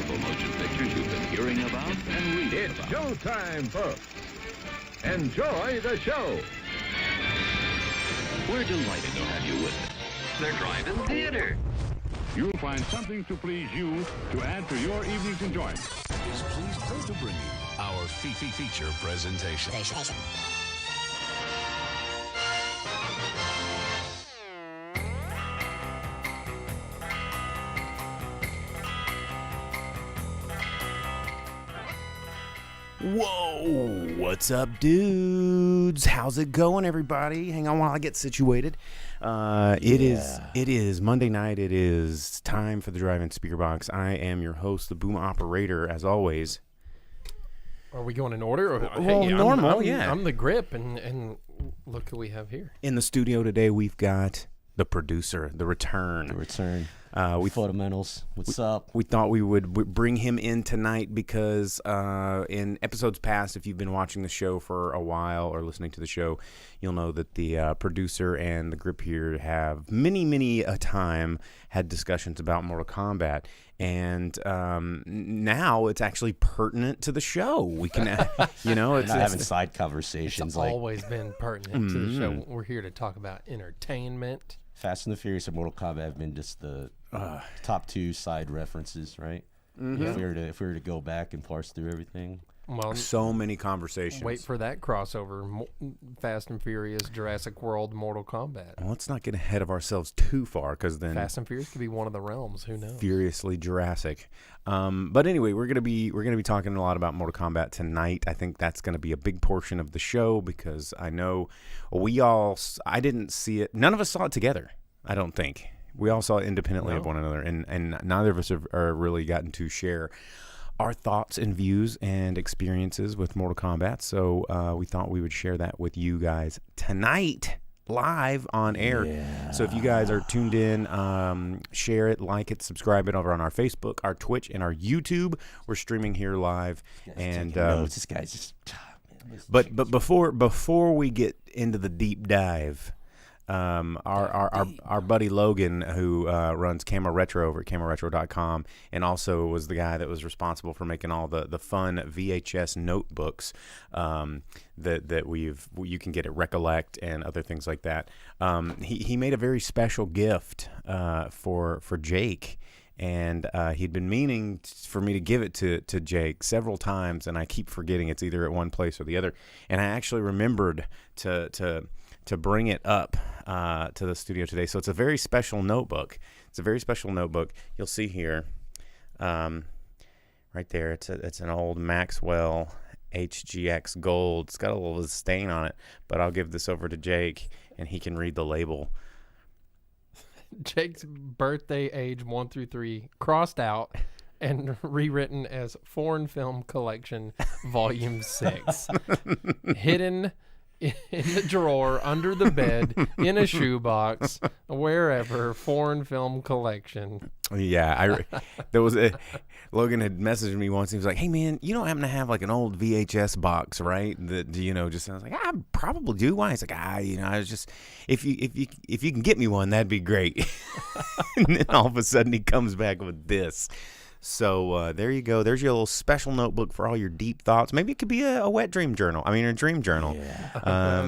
wonderful motion pictures you've been hearing about and reading It's about. showtime, folks. Enjoy the show. We're delighted to have you with us. They're Drive-in Theater. You'll find something to please you to add to your evening's enjoyment. Is pleased to bring you our feature presentation. Whoa, what's up, dudes? How's it going, everybody? Hang on while I get situated. It is Monday night. It is time for the Drive-in Speakerbox. I am your host, the boom operator, as always. Are we going in order? Or, Well, normal, yeah. I'm the grip, and look who we have here. In the studio today, we've got the producer, the return. Fundamentals. What's up? We thought we would bring him in tonight because in episodes past, if you've been watching the show for a while or listening to the show, you'll know that the producer and the grip here have many a time had discussions about Mortal Kombat. And now it's actually pertinent to the show. We can, it's not having side conversations. It's like always been pertinent to the show. We're here to talk about entertainment. Fast and the Furious and Mortal Kombat have been just the top two side references, right? Mm-hmm. If we were to go back and parse through everything, Well, so many conversations. wait for that crossover. Fast and Furious, Jurassic World, Mortal Kombat. Well, let's not get ahead of ourselves too far, because then Fast and Furious could be one of the realms. Who knows? Furiously Jurassic. But anyway, we're gonna be talking a lot about Mortal Kombat tonight. I think that's gonna be a big portion of the show because I know I didn't see it. None of us saw it together. I don't think we all saw it independently of one another, and neither of us are really gotten to share our thoughts and views and experiences with Mortal Kombat. So we thought we would share that with you guys tonight, live on air. Yeah. So if you guys are tuned in, share it, like it, subscribe it over on our Facebook, our Twitch, and our YouTube. We're streaming here live. And this guy's just. but before we get into the deep dive. Our buddy Logan, who runs Camera Retro over at cameraretro.com, and also was the guy that was responsible for making all the fun VHS notebooks that you can get at Recollect and other things like that. He made a very special gift for Jake. And he'd been meaning for me to give it to Jake several times, and I keep forgetting it's either at one place or the other. And I actually remembered to bring it up to the studio today. So it's a very special notebook. You'll see here, right there. It's an old Maxwell HGX Gold. It's got a little stain on it, but I'll give this over to Jake, and he can read the label. Jake's birthday, age 1 through 3, crossed out and rewritten as Foreign Film Collection, Volume 6. Hidden in the drawer, under the bed, in a shoebox, wherever. Foreign Film Collection. Yeah, Logan had messaged me once. He was like, "Hey man, you don't happen to have like an old VHS box, right? That just." I was like, "I probably do." Why? He's like, I was just if you can get me one, that'd be great. And then all of a sudden he comes back with this. So there you go. There's your little special notebook for all your deep thoughts. Maybe it could be a wet dream journal. I mean, a dream journal. Yeah.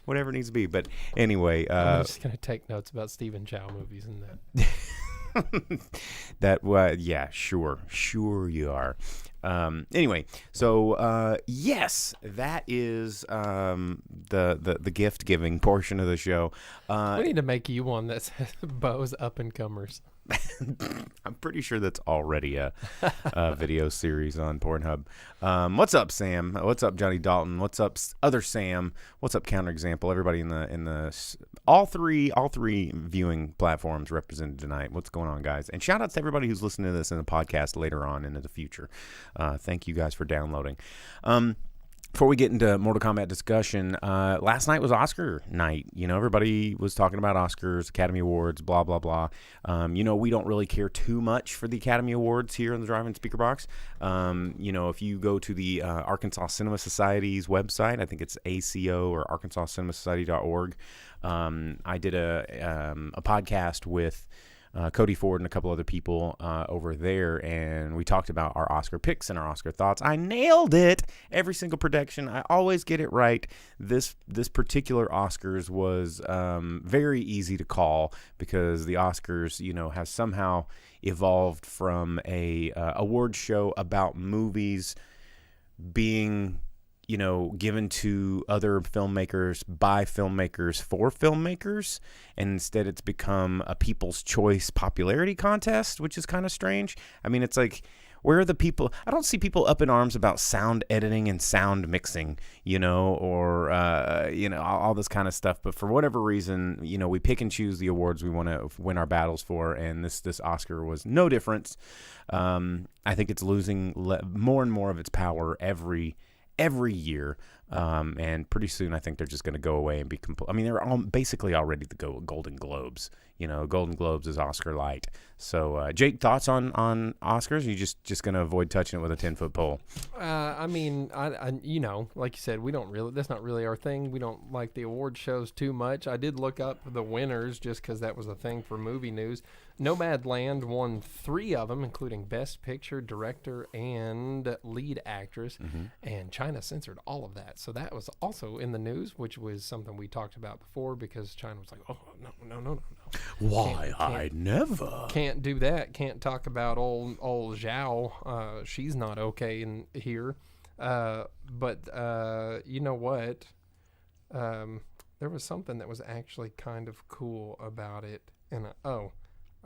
Whatever it needs to be. But anyway, I'm just gonna take notes about Stephen Chow movies and that. Yeah, sure you are. Anyway, so yes, that is the gift giving portion of the show. We need to make you one that says Bo's Up and Comers. I'm pretty sure that's already a video series on Pornhub. What's up, Sam? What's up, Johnny Dalton? What's up, other Sam? What's up, Counterexample? Everybody in the all three viewing platforms represented tonight. What's going on, guys? And shout out to everybody who's listening to this in the podcast later on into the future. Thank you guys for downloading. Before we get into Mortal Kombat discussion, last night was Oscar night. Everybody was talking about Oscars, Academy Awards, blah, blah, blah. We don't really care too much for the Academy Awards here in the Drive-in Speakerbox. If you go to the Arkansas Cinema Society's website, I think it's ACO or arkansascinemasociety.org. I did a podcast with Cody Ford and a couple other people over there, and we talked about our Oscar picks and our Oscar thoughts. I nailed it every single prediction. I always get it right. This particular Oscars was very easy to call because the Oscars, have somehow evolved from a award show about movies being given to other filmmakers by filmmakers for filmmakers, and instead it's become a People's Choice popularity contest, which is kind of strange. I mean, it's like, where are the people? I don't see people up in arms about sound editing and sound mixing, or all this kind of stuff. But for whatever reason, we pick and choose the awards we want to win our battles for, and this Oscar was no different. I think it's losing more and more of its power every year, and pretty soon I think they're just going to go away and be they're all basically already the Golden Globes. Golden Globes is Oscar light. So, Jake, thoughts on Oscars? Are you just going to avoid touching it with a 10-foot pole? I like you said, we don't really. That's not really our thing. We don't like the award shows too much. I did look up the winners just because that was a thing for movie news. Nomadland won 3 of them, including Best Picture, Director, and Lead Actress. And China censored all of that. So that was also in the news, which was something we talked about before because China was like, oh, no. Why, I never. Can't do that. Can't talk about old Zhao. She's not okay in here. But you know what? There was something that was actually kind of cool about it. And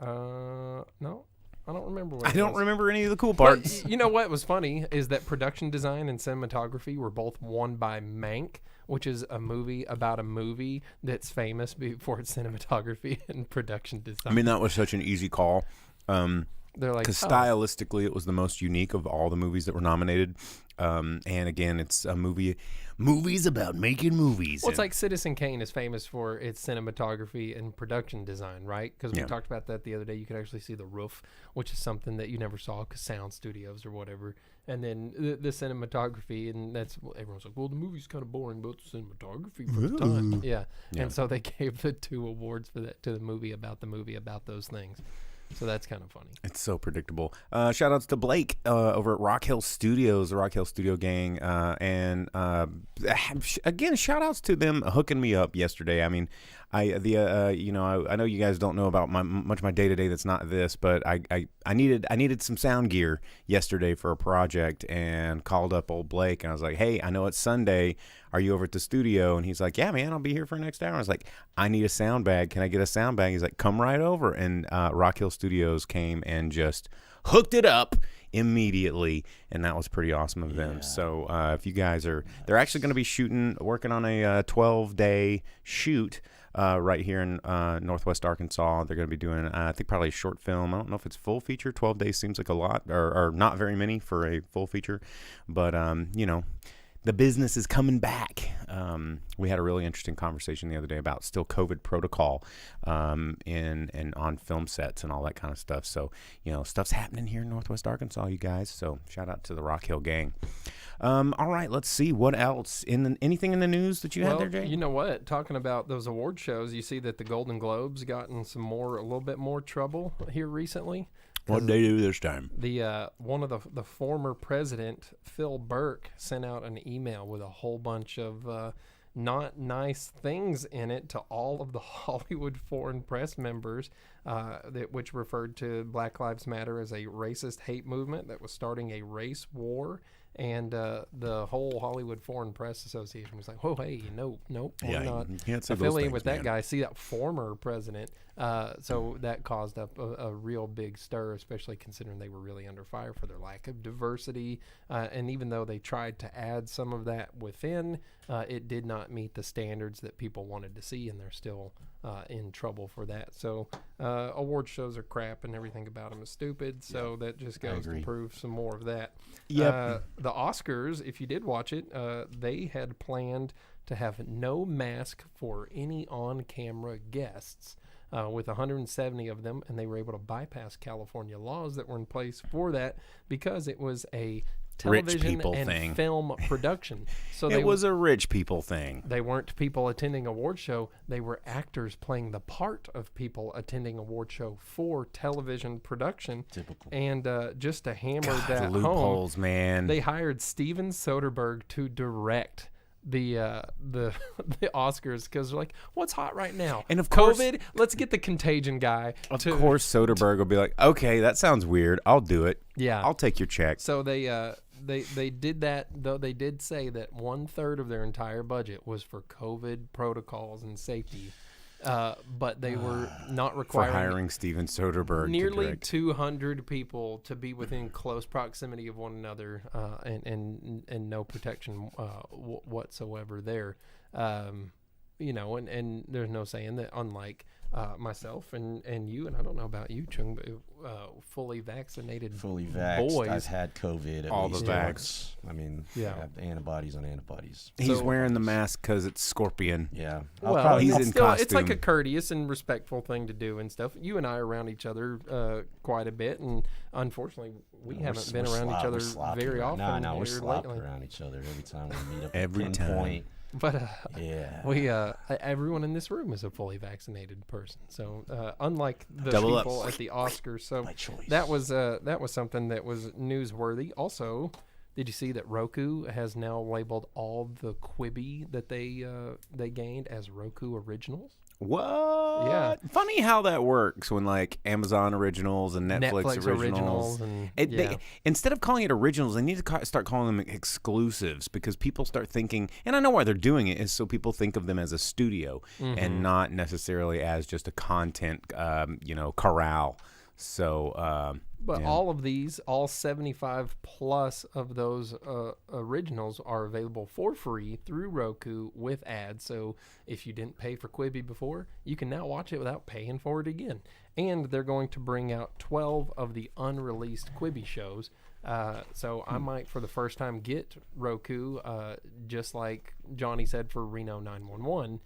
no, I don't remember what I don't remember any of the cool parts. You know what was funny is that production design and cinematography were both won by Mank, which is a movie about a movie that's famous for its cinematography and production design. That was such an easy call. They're like, because stylistically it was the most unique of all the movies that were nominated. And again, it's a movies about making movies. Well, it's like Citizen Kane is famous for its cinematography and production design, right? Because we talked about that the other day. You could actually see the roof, which is something that you never saw because sound studios or whatever. And then the cinematography, and everyone's like, well, the movie's kind of boring, but the cinematography for the time. Yeah. And so they gave the 2 awards for that to the movie about those things. So that's kind of funny. It's so predictable. Shout outs to Blake over at Rock Hill Studios, the Rock Hill Studio gang. And again, shout outs to them hooking me up yesterday. I know you guys don't know about much of my day to day that's not this, but I needed some sound gear yesterday for a project and called up old Blake and I was like, hey, I know it's Sunday. Are you over at the studio? And he's like, yeah, man, I'll be here for the next hour. I was like, I need a sound bag. Can I get a sound bag? He's like, come right over. And Rock Hill Studios came and just hooked it up immediately, and that was pretty awesome of them. So if you guys they're actually going to be working on a 12-day shoot right here in Northwest Arkansas. They're going to be doing, I think, probably a short film. I don't know if it's full feature. 12 days seems like a lot, or not very many for a full feature. But, the business is coming back. We had a really interesting conversation the other day about still COVID protocol and on film sets and all that kind of stuff. So, stuff's happening here in Northwest Arkansas, you guys. So shout out to the Rock Hill gang. All right, let's see what else anything in the news that you had there, Jay? You know what? Talking about those award shows, you see that the Golden Globes got in a little bit more trouble here recently. What did they do this time? The one of the former president, Phil Burke, sent out an email with a whole bunch of not nice things in it to all of the Hollywood foreign press members, which referred to Black Lives Matter as a racist hate movement that was starting a race war. And the whole Hollywood Foreign Press Association was like, "Whoa, hey, no, we're not affiliated with that guy." See, that former president. So that caused up a real big stir, especially considering they were really under fire for their lack of diversity. And even though they tried to add some of that within, it did not meet the standards that people wanted to see, and they're still in trouble for that. So award shows are crap, and everything about them is stupid. So that just goes to prove some more of that. Yep. The Oscars, if you did watch it, they had planned to have no mask for any on-camera guests. With 170 of them, and they were able to bypass California laws that were in place for that because it was a television people and thing. film production. So It was a rich people thing. they weren't people attending a award show. They were actors playing the part of people attending a award show for television production. Typical. And just to hammer God, that home, loopholes, man. they hired Steven Soderbergh to direct the the Oscars because they're like, what's hot right now? And of course- COVID. Let's get the Contagion guy. Of course, Soderbergh will be like, okay, that sounds weird. I'll do it. Yeah. I'll take your check. So they did that, though they did say that 1/3 of their entire budget was for COVID protocols and safety. But they were not For requiring hiring Steven Soderbergh to nearly direct. 200 people to be within close proximity of one another and no protection whatsoever there. You know, and there's no saying that unlike myself and you, and I don't know about you, Chung, but fully vaccinated Fully vaxxed. boys. I've had COVID at All least the vax. once. I mean, Yeah. I have antibodies on antibodies. He's So- wearing the mask because it's Scorpion. Yeah. Well, he's it's in still, it's like a costume. courteous and respectful thing to do and stuff. You and I are around each other quite a bit, and unfortunately, we haven't been around each other very often. No, we're here slopping lately. around each other every time we meet up. Every at time. Pinpoint. But Yeah. everyone in this room is a fully vaccinated person. So unlike the Double people up. at the Oscars, so By choice. that was something that was newsworthy. Also, did you see that Roku has now labeled all the Quibi that they gained as Roku originals? What? Yeah. Funny how that works when like Amazon originals and Netflix, Netflix originals and- yeah. they, instead of calling it originals, they need to start calling them exclusives because people start thinking, and I know why they're doing it is so people think of them as a studio Mm-hmm. and not necessarily as just a content, corral. So, But yeah. all of these, all 75 plus of those originals are available for free through Roku with ads. So if you didn't pay for Quibi before, you can now watch it without paying for it again. And they're going to bring out 12 of the unreleased Quibi shows. So I might, for the first time, get Roku, just like Johnny said for Reno 911,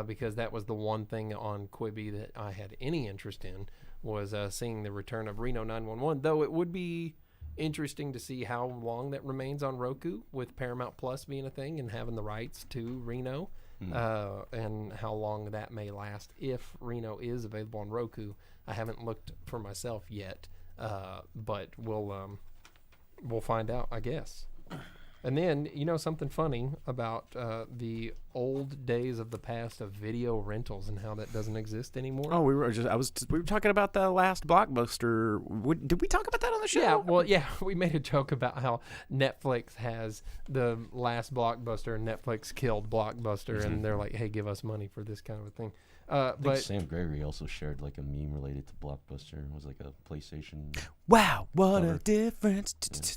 because that was the one thing on Quibi that I had any interest in, was seeing the return of Reno 911, though it would be interesting to see how long that remains on Roku with Paramount Plus being a thing and having the rights to Reno, and how long that may last if Reno is available on Roku. I haven't looked for myself yet, but we'll find out, I guess. And then, something funny about the old days of the past of video rentals and how that doesn't exist anymore. Oh, we were talking about the last Blockbuster. Did we talk about that on the show? Yeah, well, we made a joke about how Netflix has the last Blockbuster and Netflix killed Blockbuster, and they're like, hey, give us money for this kind of a thing. I think But Sam Gregory also shared like a meme related to Blockbuster. It was like a PlayStation. Wow, what a Cover. difference.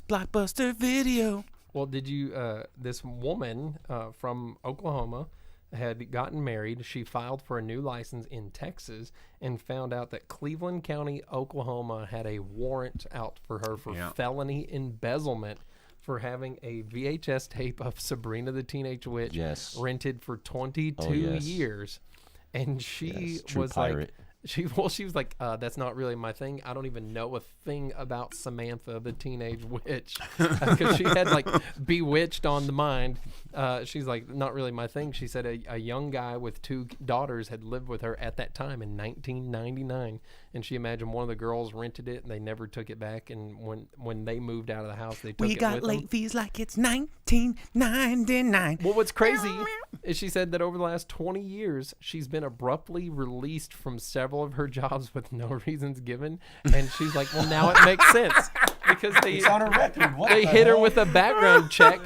Blockbuster video. well, did you? This woman from Oklahoma had gotten married. She filed for a new license in Texas and found out that Cleveland County, Oklahoma, had a warrant out for her for Yeah. felony embezzlement for having a VHS tape of Sabrina the Teenage Witch Yes. rented for 22 Oh, yes. years. And she Yes, true was pirate. like, she was like, that's not really my thing. I don't even know a thing about Samantha the Teenage Witch, because she had like Bewitched on the mind. She's like, not really my thing. She said a young guy with 2 daughters had lived with her at that time in 1999, and she imagined one of the girls rented it and they never took it back. And when they moved out of the house, they took We it got with late them. fees like it's 1999. Well, what's crazy is she said that over the last 20 years, she's been abruptly released from several of her jobs with no reasons given. And she's like, well, now it makes sense because they on her record. What they the hit her hell? with a background check,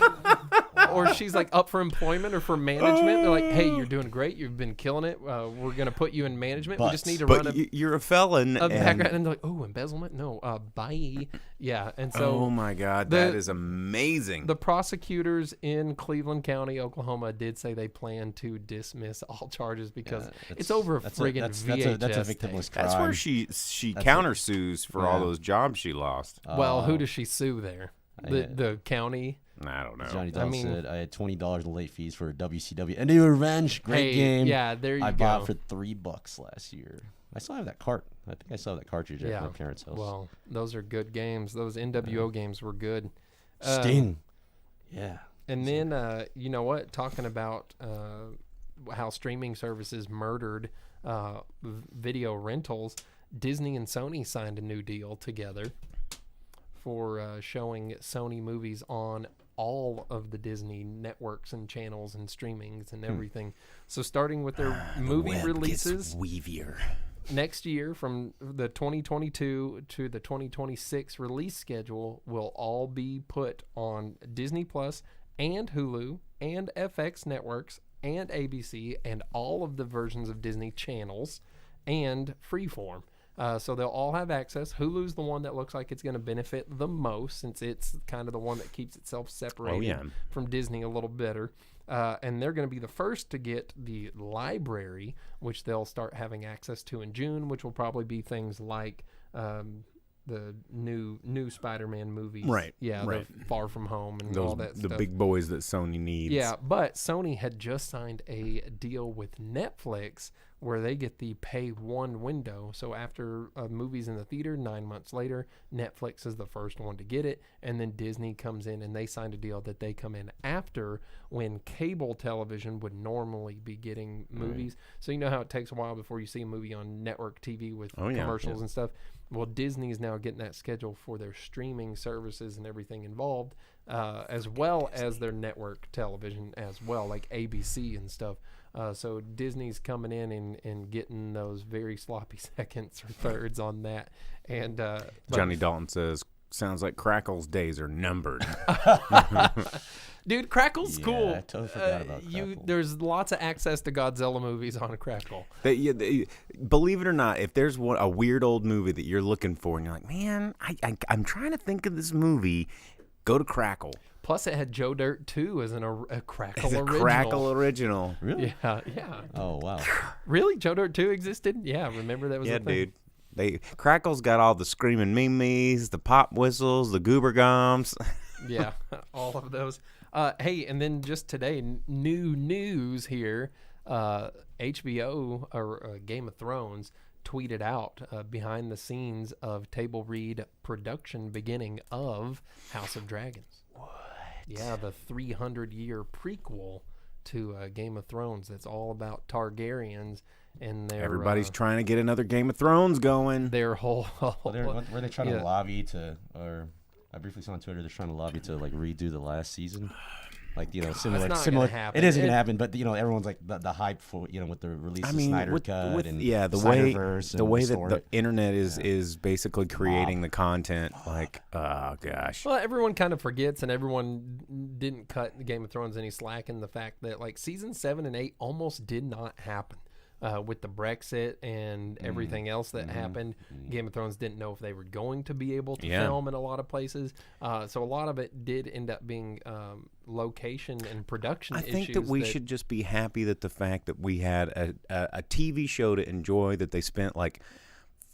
or she's like up for employment or for management. They're like, hey, you're doing great. You've been killing it. We're going to put you in management. We just need to run But a you're a felon. background. And they're like, oh, embezzlement? No, bye. Yeah. And so Oh my God, the- that is amazing. the prosecutors in Cleveland County, Oklahoma, did say they plan to dismiss all charges because it's over a friggin' VHS. That's a tape. victimless crime. That's where she countersues for all Yeah. those jobs she lost. Well, who does she sue there? Yeah. The county. I don't know. Johnny I Doll mean- said I had $20 in late fees for a WCW and a Revenge. Great Hey, game. yeah, there you I go. bought for $3 last year. I still have that cart. I think I still have that cartridge at Yeah. my parents' house. Well, those are good games. Those NWO games were good. Sting. Yeah. And then, you know what? Talking about how streaming services murdered video rentals, Disney and Sony signed a new deal together for showing Sony movies on all of the Disney networks and channels and streamings and everything. So starting with their movie releases weavier. next year, from the 2022 to the 2026 release schedule, will all be put on Disney Plus and Hulu and FX networks and ABC and all of the versions of Disney channels and Freeform. So they'll all have access. Hulu's the one that looks like it's going to benefit the most, since it's kind of the one that keeps itself separated from Disney a little better. And they're going to be the first to get the library, which they'll start having access to in June, which will probably be things like the new Spider-Man movies. Right. Yeah, right. The Far From Home and Those, all that the stuff. big boys that Sony needs. Yeah, but Sony had just signed a deal with Netflix where they get the pay one window. So after a movie's in the theater, 9 months later, Netflix is the first one to get it. And then Disney comes in and they signed a deal that they come in after, when cable television would normally be getting movies. So you know how it takes a while before you see a movie on network TV with commercials and stuff? Well, Disney is now getting that schedule for their streaming services and everything involved, as well as their network television as well, like ABC and stuff. So Disney's coming in and getting those very sloppy seconds or thirds on that. And Johnny Dalton says, sounds like Crackle's days are numbered. Dude, Crackle's cool. I totally forgot about Crackle. There's lots of access to Godzilla movies on Crackle. Believe it or not, if there's a weird old movie that you're looking for and you're like, man, I'm trying to think of this movie, go to Crackle. Plus, it had Joe Dirt 2 as a Crackle original. Crackle original. Really? Yeah. Oh, wow. Really? Joe Dirt 2 existed? Yeah, remember that was a thing? Dude. Crackle's got all the screaming memes, the pop whistles, the goober gums. Yeah, all of those. Hey, and then just today, new news here. HBO, or Game of Thrones, tweeted out behind the scenes of table read production beginning of House of Dragons. What? Yeah, the 300-year prequel to Game of Thrones that's all about Targaryens and their... Everybody's trying to get another Game of Thrones going. Their whole... Were they trying to lobby to... or I briefly saw on Twitter they're trying to lobby to like redo the last season. Like, similar. Happen. It isn't going to happen, but everyone's like the hype for with the release of Snyder Cut and the way that the story. internet is basically creating the content. Like, oh gosh. Well, everyone kind of forgets, and everyone didn't cut Game of Thrones any slack in the fact that like season 7 and 8 almost did not happen. With the Brexit and everything else that happened, Game of Thrones didn't know if they were going to be able to film in a lot of places. So a lot of it did end up being location and production issues. I think that we should just be happy that the fact that we had a TV show to enjoy that they spent like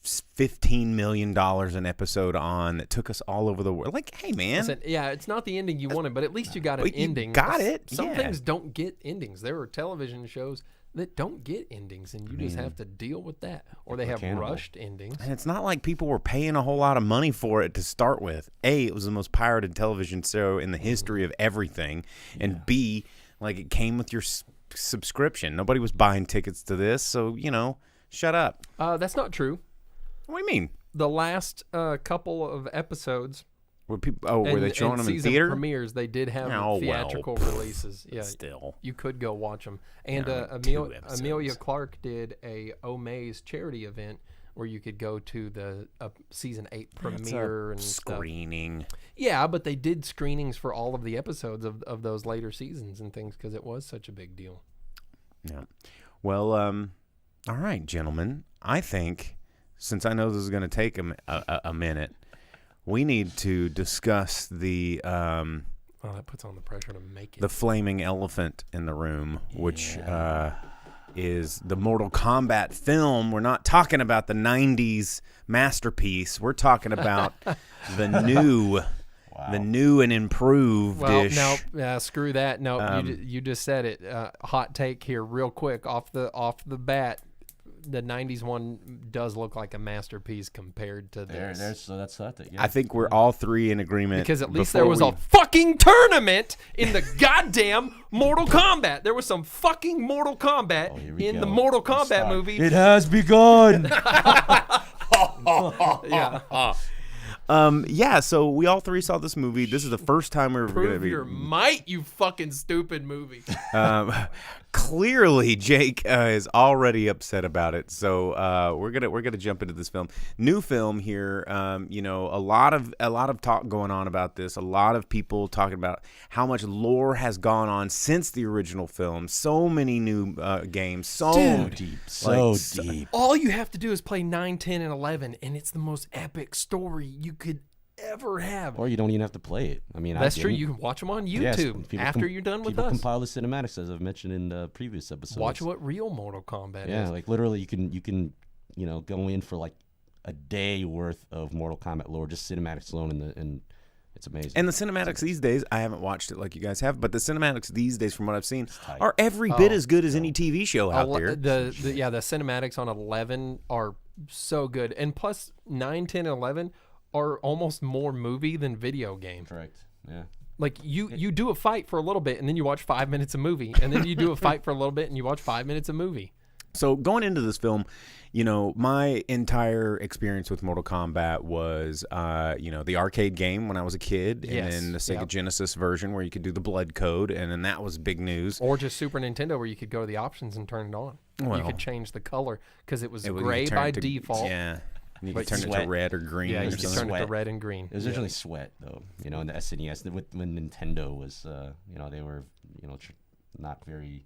$15 million an episode on, that took us all over the world. Like, hey, man. Listen, it's not the ending you wanted, but at least you got an ending. Got it. Some things don't get endings. There are television shows that don't get endings, and you just have to deal with that. Or they have rushed endings. And it's not like people were paying a whole lot of money for it to start with. A, it was the most pirated television show in the history of everything. And B, like, it came with your subscription. Nobody was buying tickets to this, so, shut up. That's not true. What do you mean? The last couple of episodes... were they showing them in theater? Premieres, they did have theatrical releases. Yeah, still, you could go watch them. And Amelia Clark did a Omaze charity event where you could go to the season 8 premiere and screening. Stuff. Yeah, but they did screenings for all of the episodes of those later seasons and things because it was such a big deal. Yeah. Well, all right, gentlemen. I think since I know this is going to take a minute, we need to discuss the that puts on the pressure to make it. The flaming elephant in the room, which is the Mortal Kombat film. We're not talking about the 90s masterpiece. We're talking about the new and improved dish. Well, no, screw that. No, you just said it. Hot take here real quick off the bat. the '90s one does look like a masterpiece compared to this. So that's that. Yeah. I think we're all three in agreement. Because at least before there was a fucking tournament in the goddamn Mortal Kombat. There was some fucking Mortal Kombat in the Mortal Kombat movie. It has begun. Yeah. Yeah, so we all three saw this movie. This is the first time we're going to Prove be. your might, you fucking stupid movie. Clearly, Jake is already upset about it. So we're gonna jump into this film. New film here. You know, a lot of talk going on about this. A lot of people talking about how much lore has gone on since the original film. So many new games. So deep. deep. All you have to do is play 9, 10, and 11, and it's the most epic story you could ever have. Or you don't even have to play it. I mean, That's true. You can watch them on YouTube after you're done with people us. compile the cinematics, as I've mentioned in the previous episodes. Watch what real Mortal Kombat is. Yeah, like literally, you can go in for like a day worth of Mortal Kombat lore, just cinematics alone, and it's amazing. And the cinematics these days, I haven't watched it like you guys have, but the cinematics these days, from what I've seen, are every bit as good as any TV show out there. The cinematics on 11 are so good, and plus 9, 10, and 11 are almost more movie than video game. Correct. Yeah. Like you do a fight for a little bit, and then you watch 5 minutes of movie, and then you do a fight for a little bit, and you watch 5 minutes of movie. So going into this film, you know, my entire experience with Mortal Kombat was, the arcade game when I was a kid, and Yes. then the Sega Genesis version where you could do the blood code, and then that was big news. Or just Super Nintendo, where you could go to the options and turn it on. You Well, could change the color because it was you gray turn by it to- default. Yeah. You But could turn it to sweat. red or green Yeah, or you could something. turn it to Sweat. red and green. It was originally Sweat, though, in the SNES. When Nintendo was, they were, not very,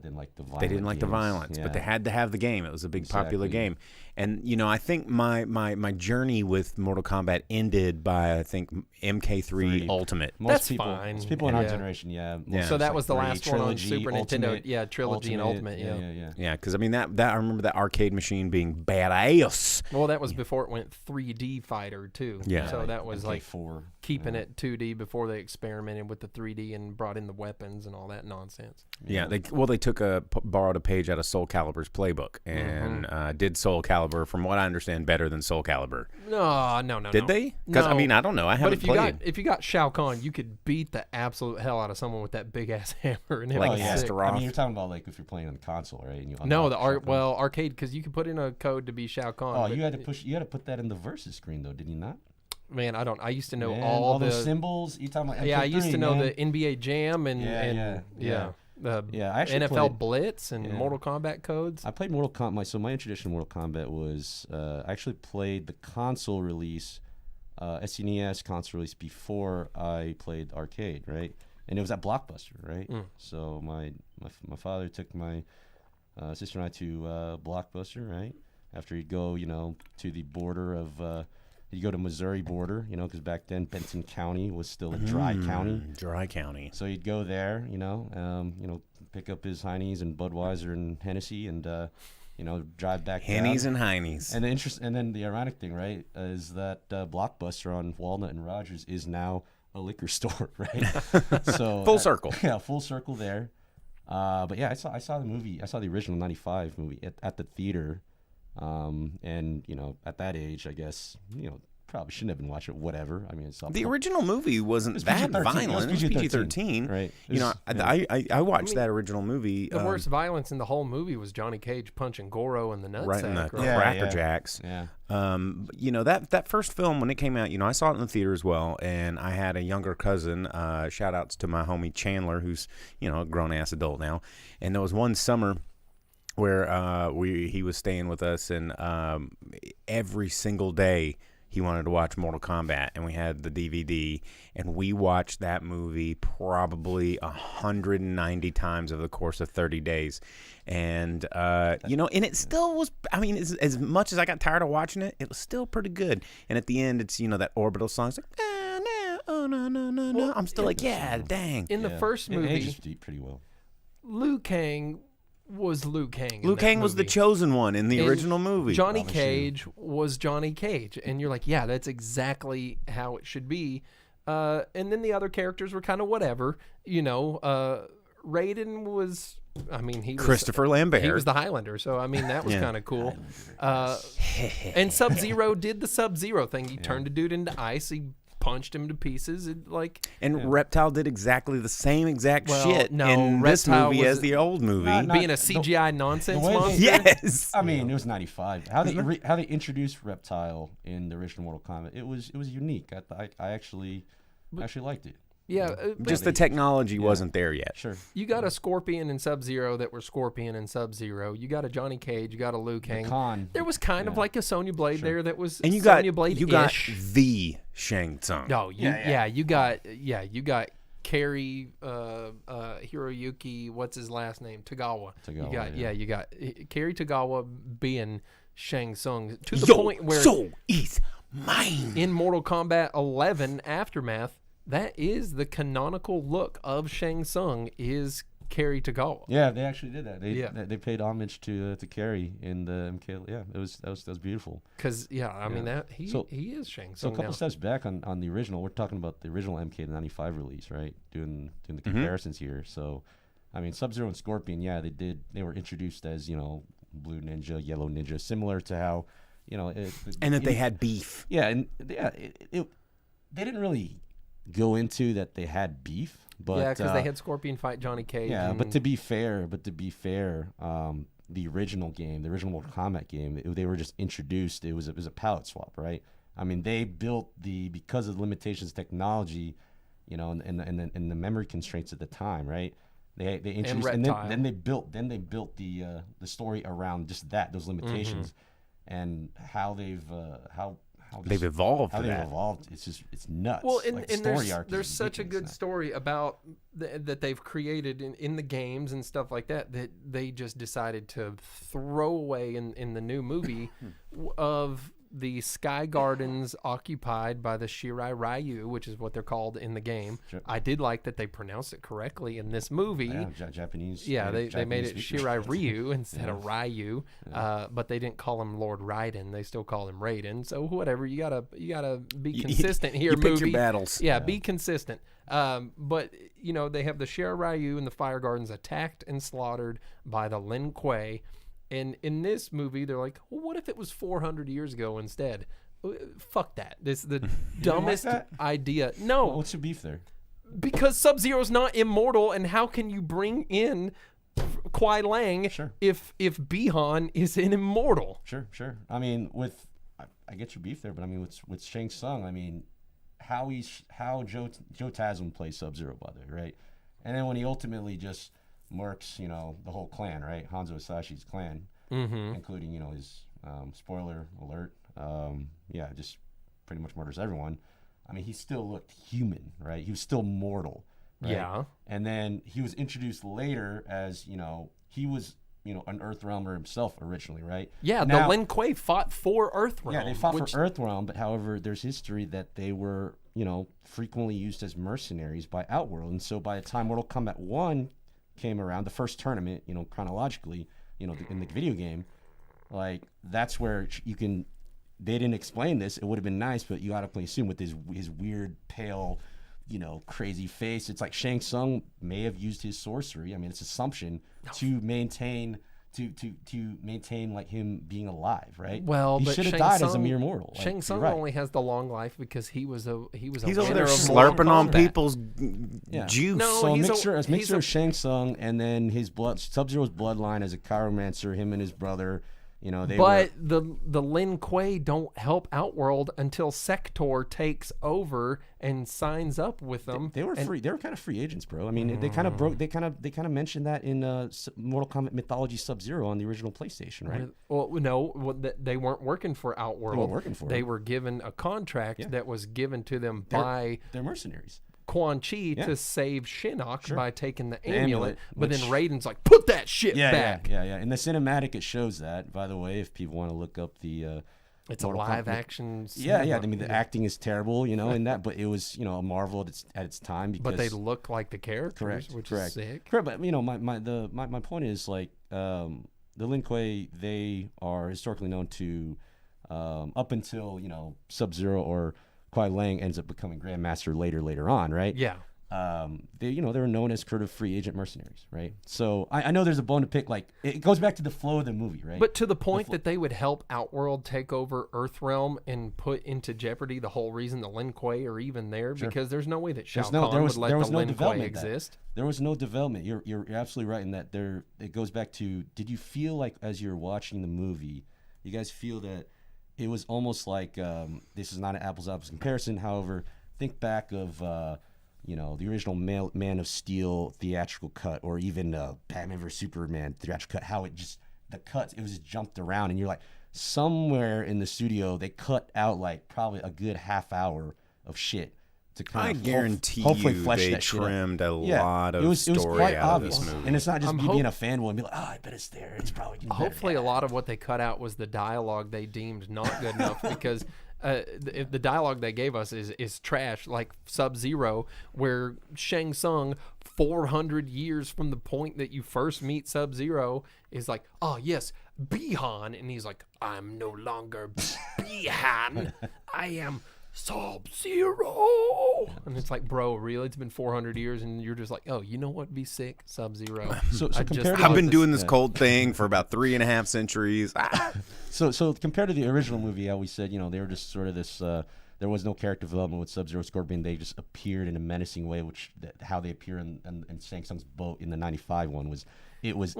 didn't like the violence. They didn't like the violence, but they had to have the game. It was a big popular game. And, I think my journey with Mortal Kombat ended by, I think, MK3 Ultimate. That's fine. Most people in our Yeah. generation, Yeah. So that was the Three, last one on Trilogy, Super Nintendo. Ultimate, Yeah, Trilogy and Ultimate. Yeah. Yeah, because, I mean, that I remember that arcade machine being badass. Well, that was before it went 3D fighter too. Yeah. So that was like MK4. keeping it 2D before they experimented with the 3D and brought in the weapons and all that nonsense. Yeah, they borrowed a page out of Soul Calibur's playbook and did Soul Calibur, from what I understand, better than Soul Calibur. No. Did they? Because No. I mean, I don't know. I But haven't played. if you got Shao Kahn, you could beat the absolute hell out of someone with that big ass hammer and it Like was sick. Astaroth. I mean, you're talking about like if you're playing on the console, right? And you No, unlock Shao Kahn. arcade, because you could put in a code to be Shao Kahn. Oh, but you had to put that in the versus screen though, did you not? man, I used to know Man, all those the symbols. You talking about? Yeah, I used MK3, to know man. the NBA Jam and the Yeah, I actually NFL played- Blitz and yeah. Mortal Kombat codes. I played Mortal Kombat. So my introduction to Mortal Kombat was I actually played the console release, SNES console release before I played arcade, right? And it was at Blockbuster, right? So my father took my sister and I to Blockbuster, right? After he'd go, to the border of. He'd go to Missouri border, because back then Benton County was still a dry county. Dry county. So he'd go there, pick up his Heinies and Budweiser and Hennessy, and drive back. Hennies down. and Heinies. And then the ironic thing, right, is that Blockbuster on Walnut and Rogers is now a liquor store, right? So Full circle. Yeah, full circle there. But yeah, I saw the movie. I saw the original '95 movie at the theater. And at that age, I guess, probably shouldn't have been watching it. Whatever. I mean, it's The original movie wasn't that PG-13. violent. It was PG-13. right? I watched that original movie. The worst violence in the whole movie was Johnny Cage punching Goro in the nutsack. Right in the right? Cracker Jacks. Yeah. That first film, when it came out, I saw it in the theater as well, and I had a younger cousin. Shout outs to my homie Chandler, who's a grown ass adult now. And there was one summer where he was staying with us, and every single day he wanted to watch Mortal Kombat, and we had the DVD, and we watched that movie probably 190 times over the course of 30 days. And, and it still was, I mean, as much as I got tired of watching it, it was still pretty good. And at the end, it's, that Orbital song. It's like, oh, no. I'm still like, yeah, dang. In the first It movie, ages pretty well. Liu Kang was Liu Kang. Liu Kang was the chosen one in the And original movie. Johnny Cage was Johnny Cage, and you're like, yeah, that's exactly how it should be. And then the other characters were kind of whatever, Raiden was I mean, he was Christopher Lambert. He was the Highlander, so I mean that was Yeah. kind of cool. And Sub-Zero did the Sub-Zero thing. He turned a dude into ice. He punched him to pieces. And Reptile did exactly the same exact Well, shit no, in this Reptile movie was- as the old movie. Not- being a CGI nonsense the way they- monster. Yes. I mean, it was '95. How they introduced Reptile in the original Mortal Kombat, it was unique. I actually liked it. Yeah, but Just the technology wasn't there yet. Sure. you got a Scorpion and Sub-Zero that were Scorpion and Sub-Zero. You got a Johnny Cage. You got a Liu Kang. Khan. There was kind of like a Sonya Blade there that was And you Sonya got Blade-ish. you got the Shang Tsung. No, you got Kerry Hiroyuki, what's his last name? Tagawa. You got Kerry Tagawa being Shang Tsung to the point where so is mine. in Mortal Kombat 11 Aftermath, that is the canonical look of Shang Tsung is Kerry Tagawa. Yeah, they actually did that. Yeah. They paid homage to Carrie in the MK. Yeah, that was beautiful. Because I mean that he is Shang So Tsung a couple now. steps back on the original, we're talking about the original MK95 release, right? Doing the comparisons here. So, I mean, Sub-Zero and Scorpion, they were introduced as blue ninja, yellow ninja, similar to how And that they had beef. Yeah, and they didn't really go into that they had beef, but because they had Scorpion fight Johnny Cage. yeah, and, but to be fair, the original game, the original Mortal Kombat game, they were just introduced. It was a palette swap, right? I mean, they built because of the limitations of technology, and the memory constraints at the time, right? They introduced and then they built the story around just those limitations, and how they've evolved. How to they've that. evolved. It's just nuts. Well, Like, the and story arc there's is such a ridiculous good now. story about that they've created in the games and stuff like that they just decided to throw away in the new movie of the Sky Gardens occupied by the Shirai Ryu, which is what they're called in the game. Sure. I did like that they pronounced it correctly in this movie. Yeah, Japanese. Yeah, they made it Japanese Shirai Ryu instead of Ryu, but they didn't call him Lord Raiden. They still call him Raiden. So whatever, you gotta be consistent here. You pick movie. your battles. Yeah, be consistent. But they have the Shirai Ryu and the Fire Gardens attacked and slaughtered by the Lin Kuei. And in this movie, they're like, well, what if it was 400 years ago instead? Fuck that. This is the dumbest that? idea. No, What's the beef there? because Sub-Zero's not immortal, and how can you bring in Kuai Lang Sure. if Bihan is an immortal? Sure. I mean, I get your beef there, but I mean, with Shang Tsung, I mean, how Joe Taslim plays Sub-Zero, by the way, right? And then when he ultimately just murks, the whole clan, right? Hanzo Asashi's clan, including, his spoiler alert, just pretty much murders everyone. I mean, he still looked human, right? He was still mortal, right? Yeah. And then he was introduced later as, he was, an Earthrealmer himself originally, right? Yeah, Now- the Lin Kuei fought for Earthrealm. Yeah, they fought for Earthrealm, but however, there's history that they were, frequently used as mercenaries by Outworld. And so by the time Mortal Kombat 1 came around, the first tournament, chronologically, in the video game, like, that's where they didn't explain this. It would have been nice, but you automatically assume with his weird, pale, crazy face. It's like Shang Tsung may have used his sorcery. I mean, it's assumption to maintain like him being alive, right? Well, he but should have Shang died as a Tsung- mere mortal. Like, Shang you're Tsung right. only has the long life because he was a He's winner over there of Mortal slurping on Kombat. people's Yeah. juice. No, So a he's mixture a- of Shang Tsung and then his Sub-Zero's bloodline as a chiromancer, him and his brother. But the Lin Kuei don't help Outworld until Sector takes over and signs up with them. They were free. They were kind of free agents, bro. I mean, they kind of broke. They kind of mentioned that in Mortal Kombat Mythology Sub-Zero on the original PlayStation, right? Well, no, they weren't working for Outworld. They weren't working for They them. were given a contract that was given to them by They're mercenaries. Quan Chi to save Shinnok by taking the amulet. amulet, But then which- Raiden's like, put that shit Yeah, back. yeah. In the cinematic, it shows that. By the way, if people want to look up the. It's a Mortal live Kombat- action. Yeah. cinema. I mean, the acting is terrible, in that, but it was, a marvel at its time because. But they look like the characters, Correct. which is sick. Correct, but my point is like the Lin Kuei, they are historically known to up until Sub-Zero or Kuai Lang ends up becoming Grandmaster later on, right? Yeah. they were known as sort of free agent mercenaries, right? So I know there's a bone to pick. Like it goes back to the flow of the movie, right? But to the point that they would help Outworld take over Earthrealm and put into jeopody the whole reason the Lin Kuei are even there, because there's no way that Shao Kahn would let the Lin Kuei exist. There was no development. You're absolutely right in that. It goes back to, did you feel like as you're watching the movie, you guys feel that it was almost like, this is not an apples-to-apples comparison. However, think back of the original Man of Steel theatrical cut, or even Batman vs Superman theatrical cut. How it just it was just jumped around, and you're like, somewhere in the studio they cut out like probably a good half hour of shit to kind of guarantee hopefully you flesh they that shit out. trimmed a lot of it was story quite out obvious. of this movie. And it's not just me being a fanboy and be like, I bet it's there. It's probably getting better. Hopefully, a lot of what they cut out was the dialogue they deemed not good enough, because the dialogue they gave us is trash, like Sub-Zero, where Shang Tsung, 400 years from the point that you first meet Sub-Zero, is like, oh yes, Bihan, and he's like, I'm no longer Bihan, I am Sub-Zero. And it's like, bro, really? It's been 400 years, and you're just like, oh, you know what would be sick? Sub-Zero. I've been doing this cold thing for about 3.5 centuries. So compared to the original movie, how we said, they were just sort of this. There was no character development with Sub-Zero, Scorpion. They just appeared in a menacing way, how they appear in Shang Tsung's boat in the '95 one was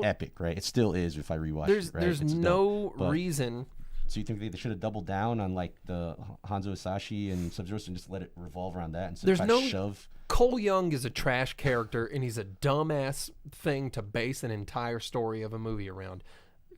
epic, right? It still is if I rewatch it. Right? There's no reason. So you think they should have doubled down on like the Hanzo Hasashi and Sub-Zero and just let it revolve around that instead of trying to shove? Cole Young is a trash character, and he's a dumbass thing to base an entire story of a movie around.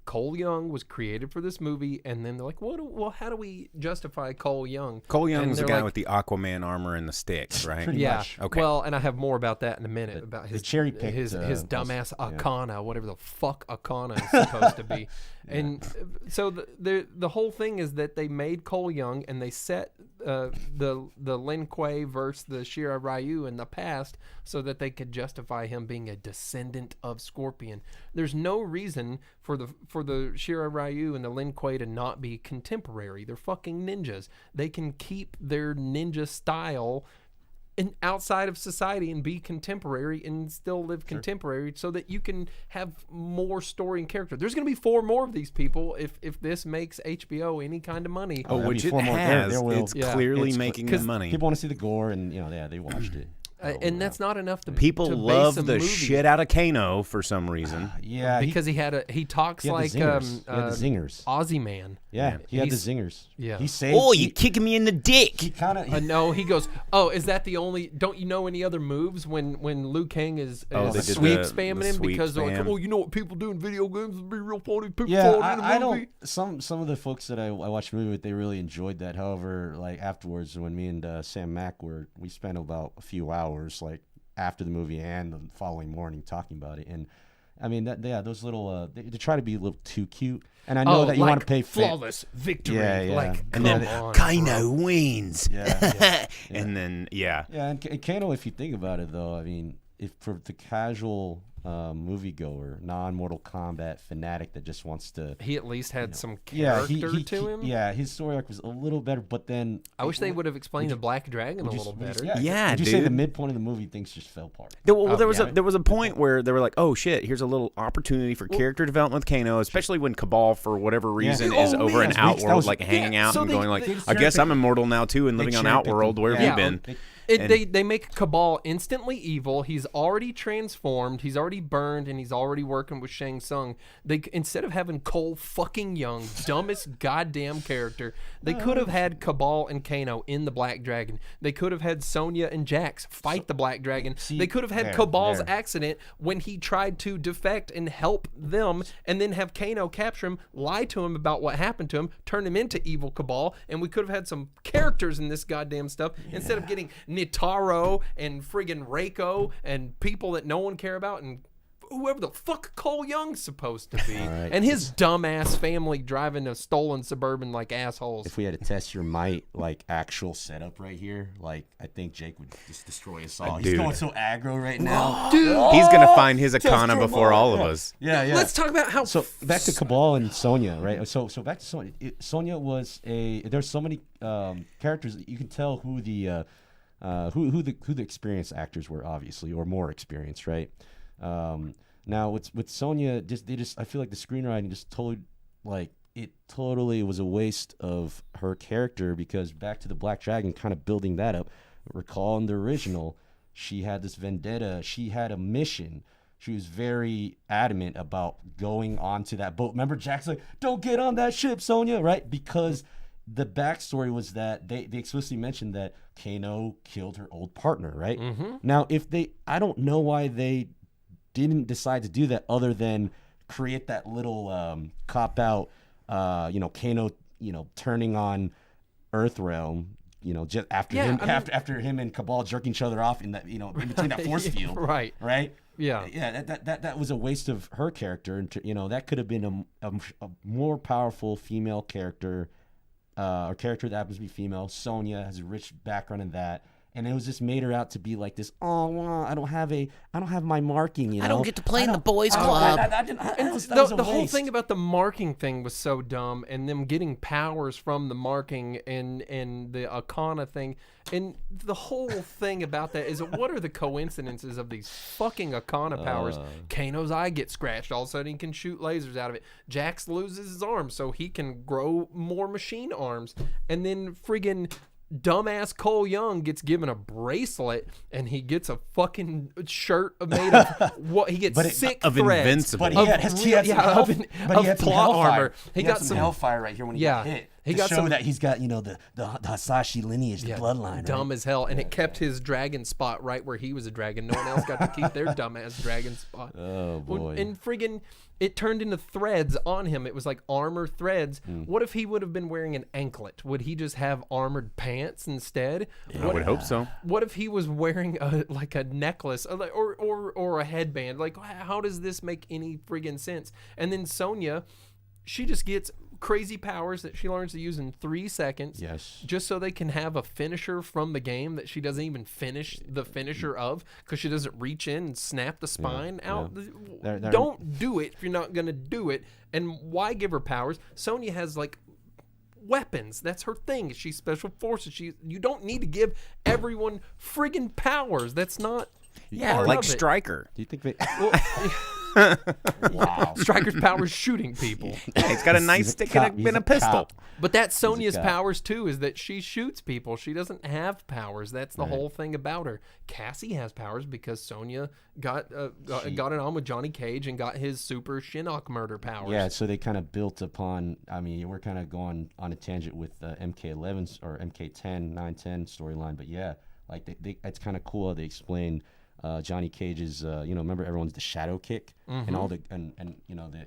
Cole Young was created for this movie, and then they're like, well, how do we justify Cole Young? Cole Young's the guy with the Aquaman armor and the sticks, right? Pretty much. Okay. Well, and I have more about that in a minute, about his cherry-picked, his dumbass Akana, whatever the fuck Akana is supposed to be. And so the whole thing is that they made Cole Young, and they set the Lin Kuei versus the Shira Ryu in the past so that they could justify him being a descendant of Scorpion. There's no reason for the Shira Ryu and the Lin Kuei to not be contemporary. They're fucking ninjas. They can keep their ninja style outside of society and be contemporary and still live contemporary, so that you can have more story and character. There's going to be 4 more of these people if this makes HBO any kind of money. Oh, which it has. It's clearly making them money. People want to see the gore, and they watched it. And that's not enough to people to love base a the movie. shit out of Kano for some reason. Because he talks he had like the zingers. Aussie man. Yeah, he had the zingers. Yeah. He saved. Oh, you kicking me in the dick. He kind of. No, he goes, oh, is that the only? Don't you know any other moves when Liu Kang is they did sweep the spamming him sweep because they're like, spam. oh, you know what people do in video games would be real funny. People Yeah, fall in the I movie. don't. Some of the folks that I watched the movie with, they really enjoyed that. However, like afterwards, when me and Sam Mack we spent about a few hours, like after the movie and the following morning, talking about it. And I mean, those little they try to be a little too cute. And I know that you want to pay flawless victory. Yeah. Like, And then Kano wins. Yeah. And then Yeah, and Kano, if you think about it, though, I mean, if for the casual moviegoer, non-Mortal Kombat fanatic that just wants to, he at least had some character to him. Yeah, his story arc was a little better, but then I wish they would have explained the Black Dragon a little better. Yeah, Would you dude. say the midpoint of the movie things just fell apart? There was a point where they were like, oh shit, here's a little opportunity for character development with Kano, especially when Cabal for whatever reason is over in Outworld, like hanging out and going like, I guess I'm immortal now too and living on Outworld. Where have you been? They make Cabal instantly evil. He's already transformed. He's already burned, and he's already working with Shang Tsung. They instead of having Cole fucking Young, dumbest goddamn character, they could have had Cabal and Kano in the Black Dragon. They could have had Sonya and Jax fight the Black Dragon. They could have had Cabal's accident when he tried to defect and help them, and then have Kano capture him, lie to him about what happened to him, turn him into evil Cabal, and we could have had some characters in this goddamn stuff instead of getting Nitaro and friggin' Reiko and people that no one care about and whoever the fuck Cole Young's supposed to be. Right. And his dumbass family driving a stolen Suburban like assholes. If we had to test your might, like actual setup right here, like I think Jake would just destroy us all. He's going so aggro right now. Dude, He's gonna find his Akana before all of us. Yeah. let's talk about how... So back to Cabal and Sonya, right? So back to Sonya. Sonya was there's so many characters that you can tell who the who the experienced actors were, obviously, or more experienced, right? Now with Sonya, I feel like the screenwriting just totally was a waste of her character, because back to the Black Dragon, kind of building that up. Recall in the original, she had this vendetta. She had a mission. She was very adamant about going onto that boat. Remember, Jack's like, "Don't get on that ship, Sonya," right? Because the backstory was that they explicitly mentioned that Kano killed her old partner, right? Now, I don't know why they didn't decide to do that, other than create that little cop out, Kano, turning on Earthrealm, just after after him and Cabal jerking each other off in that, in between that force field, right? Yeah. That was a waste of her character, and that could have been a more powerful female character, or character that happens to be female. Sonya has a rich background in that. And it was just made her out to be like this. Oh, well, I don't have my marking. I don't get to play in the boys' club. The whole thing about the marking thing was so dumb, and them getting powers from the marking and the Akana thing, and the whole thing about that is, what are the coincidences of these fucking Akana powers? Kano's eye gets scratched, all of a sudden he can shoot lasers out of it. Jax loses his arm so he can grow more machine arms, and then friggin' dumbass Cole Young gets given a bracelet, and he gets a fucking shirt made of what he gets sick of threads. Invincible. But he had some plot hellfire. armor. He got some hellfire right here when he got hit. He to got show that he's got the Hasashi lineage, the bloodline. Dumb right? as hell, and it kept his dragon spot right where he was a dragon. No one else got to keep their dumbass dragon spot. Oh boy! And friggin', it turned into threads on him. It was like armor threads. What if he would have been wearing an anklet? Would he just have armored pants instead? I would hope so. What if he was wearing a necklace or a headband? Like, how does this make any friggin' sense? And then Sonya, she just gets crazy powers that she learns to use in 3 seconds. Yes. Just so they can have a finisher from the game that she doesn't even finish the finisher of, because she doesn't reach in and snap the spine out. They're- Don't do it if you're not going to do it. And why give her powers? Sonya has weapons. That's her thing. She's special forces. You don't need to give everyone friggin' powers. That's not part like of it. Stryker. Do you think they? Wow. Stryker's power is shooting people. He's got a nice stick and a pistol. cop. But that's Sonya's cop. powers too, is that she shoots people. She doesn't have powers. That's the whole thing about her. Cassie has powers because Sonya got it on with Johnny Cage and got his super Shinnok murder powers. Yeah, so they kind of built upon. I mean, we're kind of going on a tangent with MK11 or MK10, 910 storyline, but yeah, it's kind of cool how they explain Johnny Cage's. Remember everyone's the shadow kick and all the and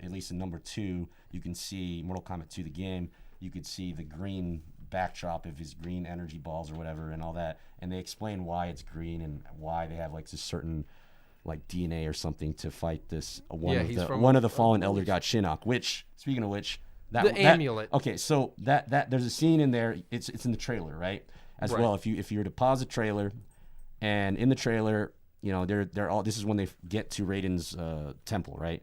at least in number 2, you can see Mortal Kombat 2 the game. You could see the green backdrop of his green energy balls or whatever and all that, and they explain why it's green and why they have this certain DNA or something to fight this one of the fallen elder god Shinnok. Which, speaking of which, the amulet. Okay, so that there's a scene in there. It's in the trailer, right? As well, if you were to pause the trailer, and in the trailer, they're all. This is when they get to Raiden's temple, right?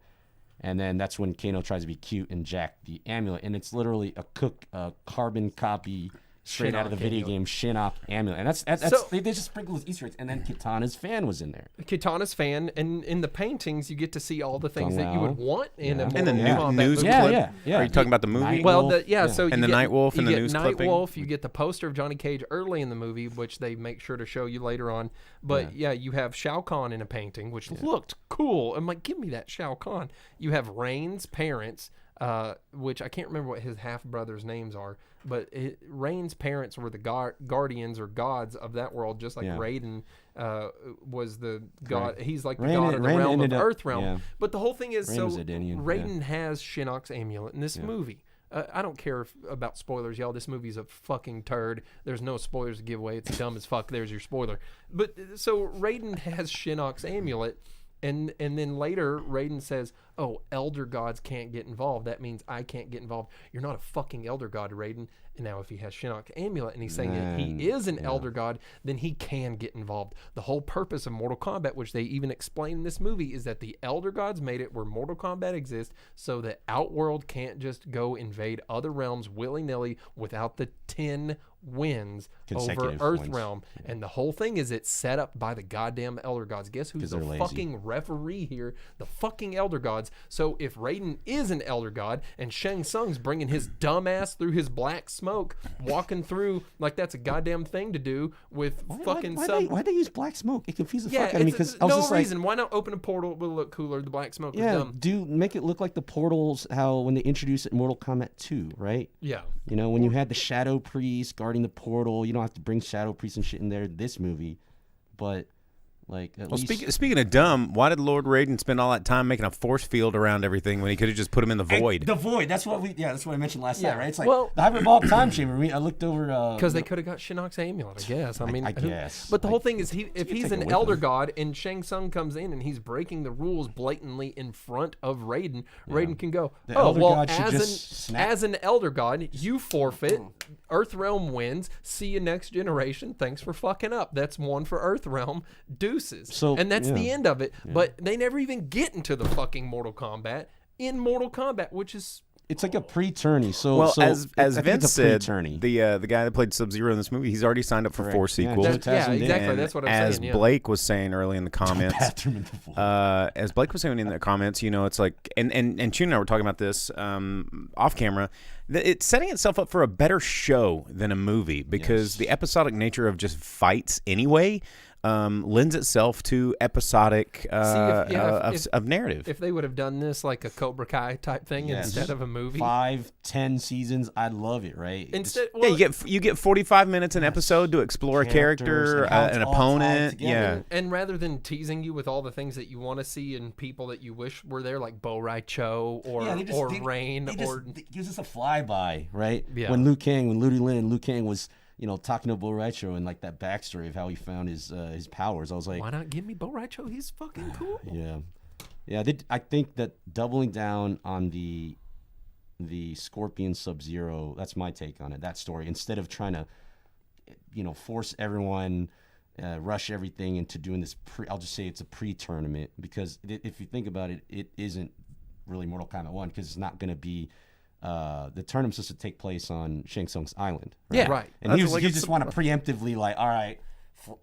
And then that's when Kano tries to be cute and jack the amulet, and it's literally a carbon copy straight out of the video game Shinnok amulet, and that's So- they just sprinkle those Easter eggs. And then Kitana's fan was in there. Kitana's fan, and in the paintings, you get to see all the things that you would want in a And the Mortal Kombat news movie. clip. Yeah. Are you talking about the movie? Night Well, Wolf. so And you the get, Night Wolf you and the get news Night clipping? Wolf, you get the poster of Johnny Cage early in the movie, which they make sure to show you later on. But you have Shao Kahn in a painting, which looked cool. I'm like, give me that Shao Kahn. You have Rain's parents, which I can't remember what his half brothers' names are, but Rain's parents were the guardians or gods of that world, just like Raiden was the god. He's like the god of the realm of Earthrealm. Yeah. But the whole thing is, Rain was Edenian, Raiden has Shinnok's amulet in this movie. I don't care about spoilers, y'all. This movie's a fucking turd. There's no spoilers to give away. It's dumb as fuck. There's your spoiler. But so Raiden has Shinnok's amulet, and then later Raiden says, oh, elder gods can't get involved. That means I can't get involved. You're not a fucking elder god, Raiden. And now if he has Shinnok's amulet and he's saying that he is an elder god, then he can get involved. The whole purpose of Mortal Kombat, which they even explain in this movie, is that the elder gods made it where Mortal Kombat exists so that Outworld can't just go invade other realms willy-nilly without the 10 wins over Consecutive Earth wins. Realm. And the whole thing is it's set up by the goddamn elder gods. Guess who's 'Cause the they're lazy. fucking referee here? The fucking elder gods. So if Raiden is an elder god and Shang Tsung's bringing his dumb ass through his black smoke, walking through like that's a goddamn thing to do with fucking why they use black smoke? It confused the yeah, fuck out of me because I was no just reason. Why not open a portal? It would look cooler. The black smoke was dumb. make it look like the portals how when they introduced it in Mortal Kombat 2, right? Yeah. You know, when you had the Shadow Priest guarding the portal, you don't have to bring Shadow Priest and shit in there in this movie. But, like, at Well, least... speaking of dumb, why did Lord Raiden spend all that time making a force field around everything when he could have just put him in the void? The void. That's what I mentioned last Yeah. night, right? It's like Well- the hyperbolic time chamber. I looked over... Because they could have got Shinnok's amulet, I guess. I mean, I guess. But the whole thing is, if he's take it an with elder him. god and Shang Tsung comes in and he's breaking the rules blatantly in front of Raiden, Raiden can go, The oh, elder well, god should just snap." as an elder god, you forfeit. Earthrealm wins. See you next generation. Thanks for fucking up. That's one for Earthrealm. Deuces. So, and that's the yeah. end of it. But they never even get into the fucking Mortal Kombat in Mortal Kombat, which is... It's like a pre-tourney. So, Well, so as I think Vince it's a said, pre-tourney. the guy that played Sub-Zero in this movie, he's already signed up for 4 sequels. Joe yeah, Taslim did. exactly. And That's what I'm as saying. Yeah. Blake was saying early in the comments, Bathroom in the void. as Blake was saying in the comments, you know, it's like, and Chun and I were talking about this off camera, that it's setting itself up for a better show than a movie because the episodic nature of just fights anyway lends itself to episodic of narrative. If they would have done this like a Cobra Kai type thing Yes. instead of a movie, 5-10 seasons, I'd love it, right? instead, Yeah, well, you get 45 minutes an episode to explore a Characters character, and how it's an all tied opponent. together. Yeah. and rather than teasing you with all the things that you want to see and people that you wish were there, like Bo Rai Cho or Rain or It gives us a flyby, right? Yeah. When Ludi Lin and Liu Kang was, you know, talking to Bo Raicho and like that backstory of how he found his powers, I was like, why not give me Bo Rai Cho? He's fucking cool. yeah. I think that doubling down on the Scorpion Sub-Zero, that's my take on it. That story, instead of trying to, you know, force everyone, rush everything into doing this. I'll just say it's a pre-tournament because if you think about it, it isn't really Mortal Kombat 1 because it's not going to be. The tournament's supposed to take place on Shang Tsung's island. Right? Yeah, right. And That's you just want to preemptively like, all right,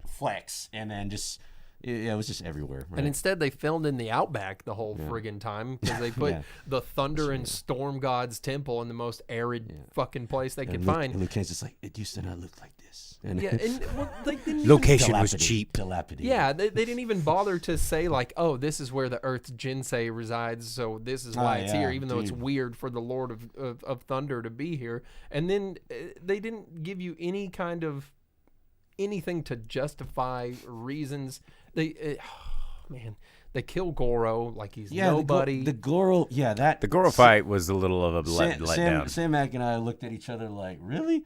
flex, and then just it was just everywhere. Right? And instead, they filmed in the outback the whole friggin' time because they put Yeah. the Thunder and Storm God's temple in the most arid fucking place they could And find. Liu Kang's just like, it used to not look like this. And Yeah, and well, they didn't even- Location was cheap. Dilapidated. Yeah, they didn't even bother to say like, oh, this is where the Earth's Jinsei resides, so this is why it's here, even though it's dude. weird for the Lord of Thunder to be here. And then they didn't give you any kind of anything to justify reasons. They, man, they kill Goro like he's nobody. The Goro, that The Goro fight was a little of a letdown. Sam Mack and I looked at each other like, really?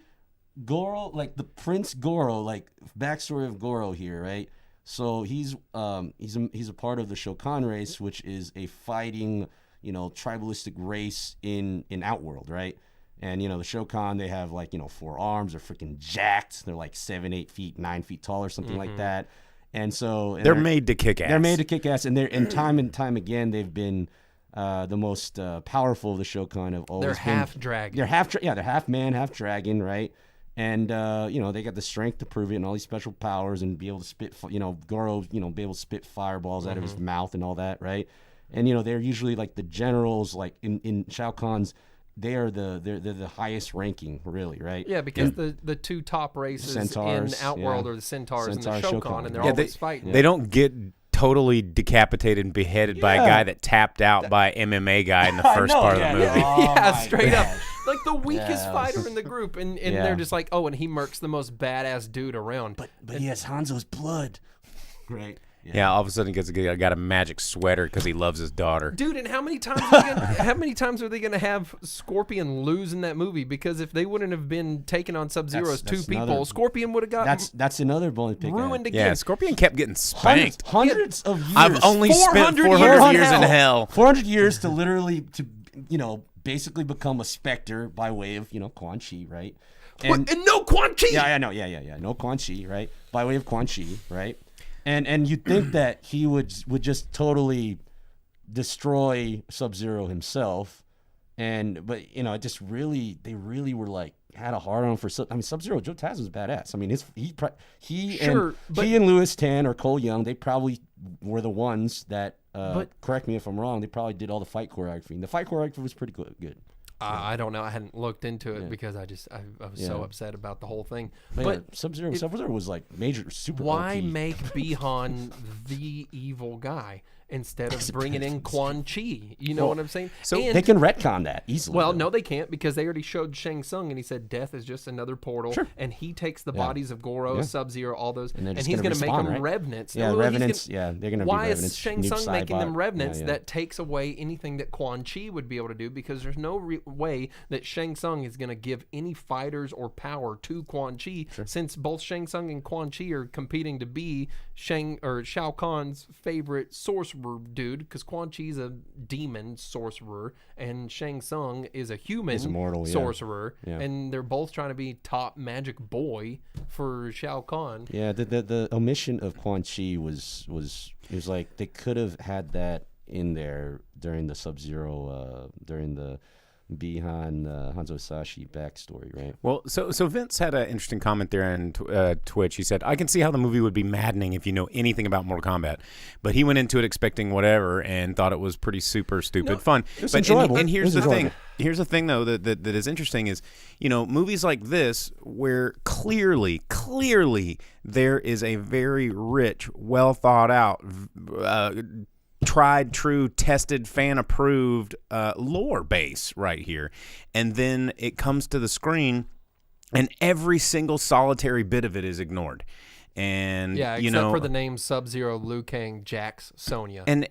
Goro, like the Prince Goro, like backstory of Goro here, right? So he's a part of the Shokan race, which is a fighting, you know, tribalistic race in Outworld, right? And, you know, the Shokan, they have like, you know, 4 arms. They're freaking jacked. They're like 7, 8 feet, 9 feet tall or something like that. And so They're made to kick ass. They're made to kick ass, and and time again, they've been the most powerful of the Shokan have always They're been. half dragon. They're half man, half dragon, right? And you know, they got the strength to prove it, and all these special powers, and be able to spit, you know, Goro, you know, be able to spit fireballs out of his mouth and all that, right? And you know, they're usually like the generals, like in Shao Kahn's. They're the highest ranking, really, right? Yeah, because the 2 top races Centaurs, in Outworld yeah. are the Centaurs and the Centaur, Shokan, Shokan. and they're Yeah, always fighting. They don't get totally decapitated and beheaded by a guy that tapped out by an MMA guy in the first part of the movie. Yeah, my straight up. gosh. Like the weakest Yes. fighter in the group. And Yeah. they're just like, oh, and he murks the most badass dude around. But he has Hanzo's blood, right? Yeah, all of a sudden he got a magic sweater because he loves his daughter. Dude, and how many times are they gonna have Scorpion lose in that movie? Because if they wouldn't have been taking on Sub-Zero as two people, Scorpion would have got that's another bone to pick ruined at. again. Yeah, Scorpion kept getting spanked. Hundreds of years. I've only spent 400 years in hell. 400 years to literally basically become a specter by way of Quan Chi, right? And no Quan Chi. Yeah, no Quan Chi, right? By way of Quan Chi, right? And you'd think that he would just totally destroy Sub-Zero himself, but it just they really were like had a hard on for Sub-Zero. Joe Tasman's badass. I mean, he and Louis Tan or Cole Young, they probably were the ones that correct me if I'm wrong, they probably did all the fight choreography. And the fight choreography was pretty good. I don't know. I hadn't looked into it because I was so upset about the whole thing. But Sub-Zero was like major super. Why OP. make Bihan the evil guy instead of bringing in Quan Chi? You know what I'm saying? So they can retcon that easily. Well, no, they can't because they already showed Shang Tsung and he said death is just another portal, and he takes the bodies of Goro, Sub-Zero, all those, and he's going to make them revenants. Yeah, revenants. They're going to be revenants. Why is Shang Tsung making them revenants? That takes away anything that Quan Chi would be able to do because there's no way that Shang Tsung is going to give any fighters or power to Quan Chi since both Shang Tsung and Quan Chi are competing to be Shao Kahn's favorite sorcerer dude because Quan Chi's a demon sorcerer and Shang Tsung is a human sorcerer, and they're both trying to be top magic boy for Shao Kahn. Yeah, the omission of Quan Chi was like they could have had that in there during the Sub-Zero during the Bihan Hanzo Sashi backstory, right? Well, so Vince had an interesting comment there on Twitch. He said, I can see how the movie would be maddening if you know anything about Mortal Kombat. But he went into it expecting whatever and thought it was pretty super stupid fun. It's but enjoyable. And here's the thing. Here's the thing, though, that is interesting is, movies like this where clearly there is a very rich, well thought out, tried, true, tested, fan-approved lore base right here. And then it comes to the screen, and every single solitary bit of it is ignored. And except for the names Sub-Zero, Liu Kang, Jax, Sonya. And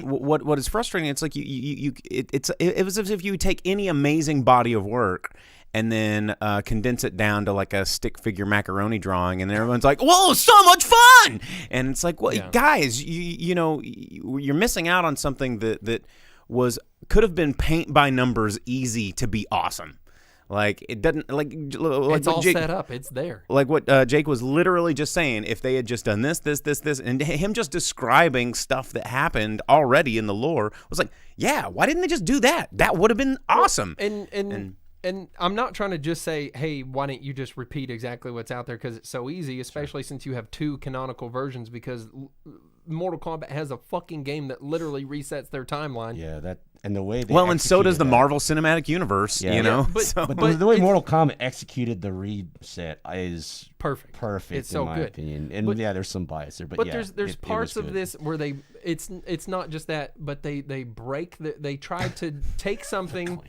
what is frustrating? It's like it was as if you take any amazing body of work and then condense it down to like a stick figure macaroni drawing, and everyone's like, "Whoa, so much fun!" And it's like, well, guys, you're missing out on something that could have been paint by numbers easy to be awesome. Like it doesn't it's all set up. It's there. Like what Jake was literally just saying. If they had just done this, and him just describing stuff that happened already in the lore was like, yeah, why didn't they just do that? That would have been awesome. And I'm not trying to just say, hey, why don't you just repeat exactly what's out there because it's so easy, especially since you have two canonical versions because Mortal Kombat has a fucking game that literally resets their timeline. Yeah, and the way they and so does the Marvel Cinematic Universe, But the way Mortal Kombat executed the reset is perfect. It's so in my good. opinion. And there's some bias there, but there's parts of this where it's not just that, but they they tried to take something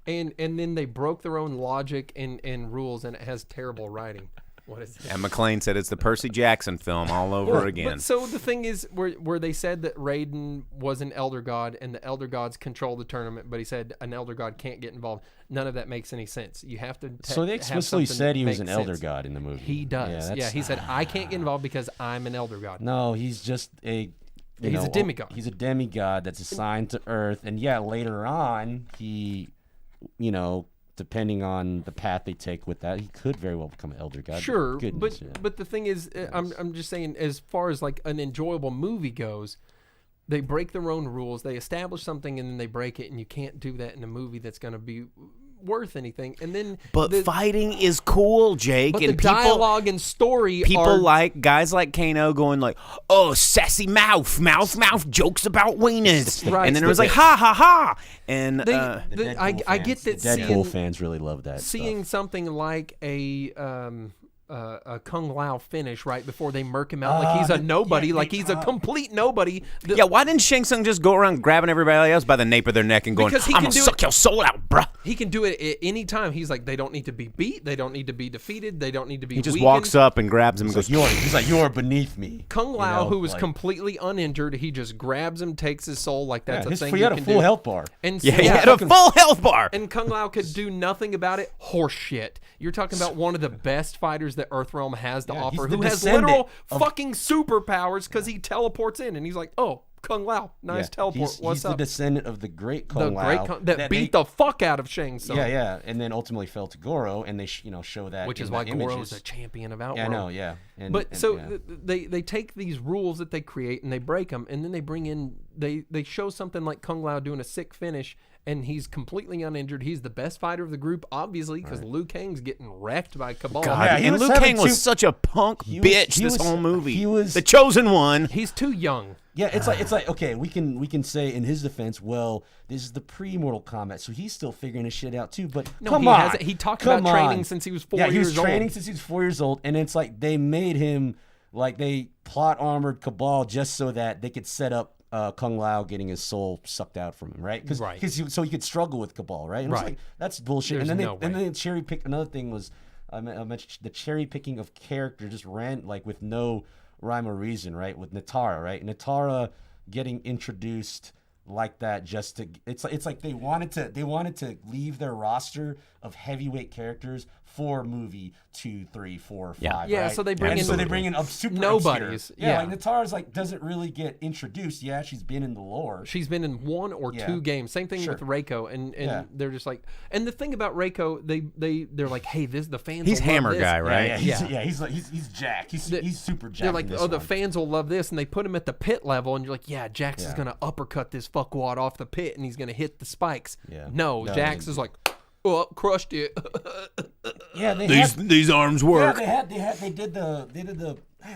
and then they broke their own logic and rules, and it has terrible writing. What is this? And McLean said it's the Percy Jackson film all over again. But so the thing is, where they said that Raiden was an Elder God and the Elder Gods control the tournament, but he said an Elder God can't get involved. None of that makes any sense. You have to. So they explicitly said he was an Elder God in the movie. He does. Yeah, he said I can't get involved because I'm an Elder God. No, he's just a. He's a demigod. He's a demigod that's assigned to Earth, and later on he, depending on the path they take with that, he could very well become an Elder God. Sure, but the thing is, I'm just saying, as far as like an enjoyable movie goes, they break their own rules. They establish something and then they break it, and you can't do that in a movie that's going to be worth anything. And then, fighting is cool, Jake. But and the dialogue and story, like guys like Kano going like, "Oh, sassy mouth jokes about wieners," right. And then it was like, "Ha ha ha!" And I get that. Deadpool fans really love that. Seeing something like a Kung Lao finish right before they murk him out like he's a nobody, like he's a complete nobody. Why didn't Shang Tsung just go around grabbing everybody else by the nape of their neck and going, "I'm gonna suck your soul out, bruh"? He can do it at any time. He's like, they don't need to be beat. They don't need to be defeated. They don't need to be He just weakened. walks up and grabs him and goes, He's like, you're beneath me. Kung Lao, know, who was like- completely uninjured, he just grabs him, takes his soul like that's a his, thing he had you a can full do. health bar. And yeah, he had a full health bar. And Kung Lao could do nothing about it. Horse shit. You're talking about one of the best fighters that Earthrealm has to Yeah, offer, he's the who has descendant literal of- fucking superpowers because he teleports in and he's like, oh, Kung Lao, nice teleport. What's he's up? the descendant of the great The Kung Lao great that beat the fuck out of Shang Tsung. Yeah, and then ultimately fell to Goro, and they show that, Which in is the why Goro's images. a champion of Outworld. Yeah, I know, yeah. And, But and, so yeah. they take these rules that they create and they break them, and then they bring in they show something like Kung Lao doing a sick finish, and he's completely uninjured. He's the best fighter of the group, obviously, because Liu Kang's getting wrecked by Cabal. God, Yeah, he and was Liu having Kang was two- such a punk he was- bitch he this was- whole movie. he was- the chosen one. He's too young. Yeah, it's like okay, we can say in his defense, well, this is the pre-Mortal Kombat, so he's still figuring his shit out too. But No, come he on, hasn't. He talked come about training on. since he was 4 Yeah, he was years old. training since he was 4 years old, and it's like they made him like they plot armored Cabal just so that they could set up Kung Lao getting his soul sucked out from him, right? Right. So he could struggle with Cabal, right? And it's Right. like that's bullshit. There's and then no and way. then cherry pick. Another thing was I mentioned the cherry picking of character just ran like with no rhyme or reason, right? With Natara, right? Natara getting introduced like that just to it's like they wanted to leave their roster of heavyweight characters for movie 2, 3, 4, 5. Yeah, right? so they bring And in- so they bring in a super Nobodies, obscure. yeah. Like Natara's like doesn't really get introduced. Yeah, she's been in the lore. She's been in 1 or Yeah. 2 games. Same thing Sure. with Reiko, and Yeah. they're just like. And the thing about Reiko, they're like, hey, the fans. He's will love Hammer this. guy, right? He's Jack. He's super Jack. They're like, in this oh, the one. fans will love this, and they put him at the pit level, and you're like, yeah, Jax is Yeah. gonna uppercut this fuckwad off the pit, and he's gonna hit the spikes. Yeah. No, No, Jax they- is like, oh, crushed it. Yeah, These arms work.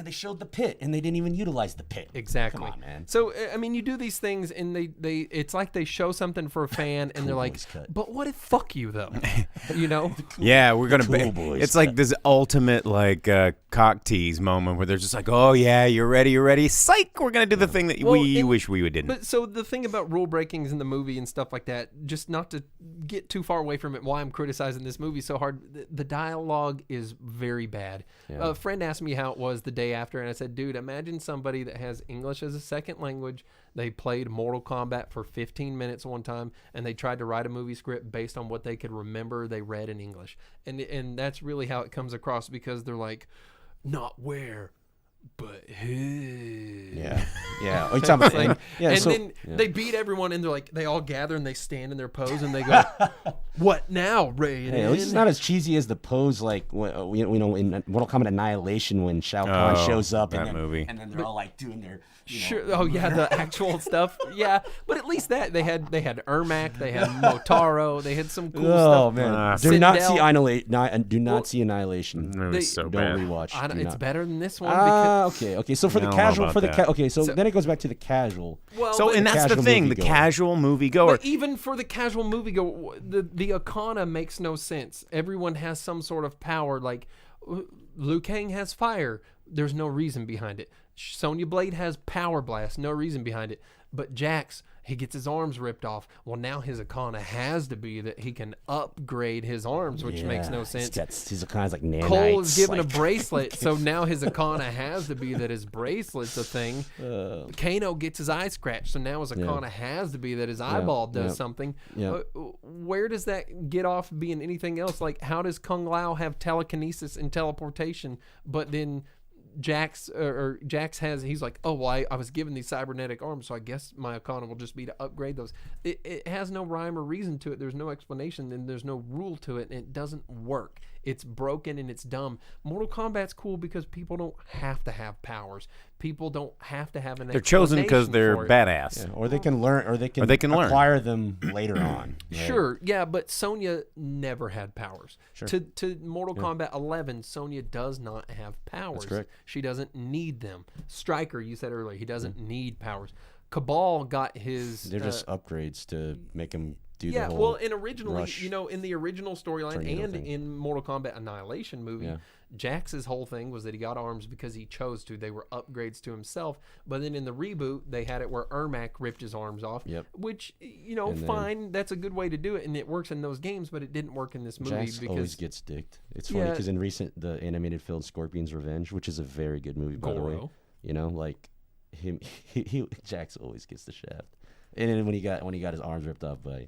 they showed the pit and they didn't even utilize the pit. Exactly. Come on, man. So I mean, you do these things, and they it's like they show something for a fan, and they're like, boys cut. but what if fuck you though? You know? Yeah, we're gonna. Cool boys. It's like this ultimate like cock tease moment where they're just like, "Oh yeah, you're ready. Psych, we're gonna do the thing that Well, we and- wish we didn't." But so the thing about rule breakings in the movie and stuff like that, just not to get too far away from it, why I'm criticizing this movie so hard, the dialogue is very bad. A friend asked me how it was the day after, and I said, dude, imagine somebody that has English as a second language. They played Mortal Kombat for 15 minutes one time, and they tried to write a movie script based on what they could remember they read in English. And that's really how it comes across, because they're like, not where, but who. Yeah. Oh, you're talking about Like, yeah, and so- then yeah. they beat everyone, and they're like, they all gather and they stand in their pose, and they go, "What now, Raiden?" Hey, at least it's not as cheesy as the pose, like in Mortal Kombat Annihilation when Shao Kahn Oh, shows up that and then, movie. and then they're all like doing their Sure. Oh yeah, the actual stuff. Yeah, but at least that they had Ermac, they had Motaro, they had some cool Oh stuff. man! Citadel. Do not see Annihilation. It was they- so Don't bad. rewatch. I don't- Do it's not. better than this one because Okay. So for I the don't know casual, about that. So- then it goes back to the casual. well, So, but, and that's the casual thing, the moviegoer. casual moviegoer. but even for the casual moviegoer, the Akana makes no sense. Everyone has some sort of power. Like Liu Kang has fire. There's no reason behind it. Sonya Blade has power blast. No reason behind it. But Jax, he gets his arms ripped off. Well, now his Akana has to be that he can upgrade his arms, which makes no sense. He's kind of like nanites. Cole is given like, a bracelet, so now his Akana has to be that his bracelet's a thing. Kano gets his eye scratched, so now his Akana has to be that his eyeball does something. Yeah. Where does that get off being anything else? Like, how does Kung Lao have telekinesis and teleportation, but then Jax has, he's like, oh, well, I was given these cybernetic arms, so I guess my Akana will just be to upgrade those. It has no rhyme or reason to it. There's no explanation, and there's no rule to it, and it doesn't work. It's broken and it's dumb. Mortal Kombat's cool because people don't have to have powers. People don't have to have an They're chosen because they're explanation for it. badass. Yeah, or they can learn, or they can learn. acquire them later on. right? Sure, yeah, but Sonya never had powers. To Mortal Kombat 11, Sonya does not have powers. correct. She doesn't need them. Stryker, you said earlier, he doesn't need powers. Cabal got his. They're just upgrades to make him do the Yeah, whole well, and originally, rush. in the original storyline tornado and thing. in Mortal Kombat Annihilation movie, Yeah. Jax's whole thing was that he got arms because he chose to. They were upgrades to himself. But then in the reboot, they had it where Ermac ripped his arms off, Yep. which, And then- fine. That's a good way to do it, and it works in those games, but it didn't work in this movie Jax because always gets dicked. It's funny Yeah. because in the animated film Scorpion's Revenge, which is a very good movie by the way, Goro. like he Jax always gets the shaft. And then when he got his arms ripped off by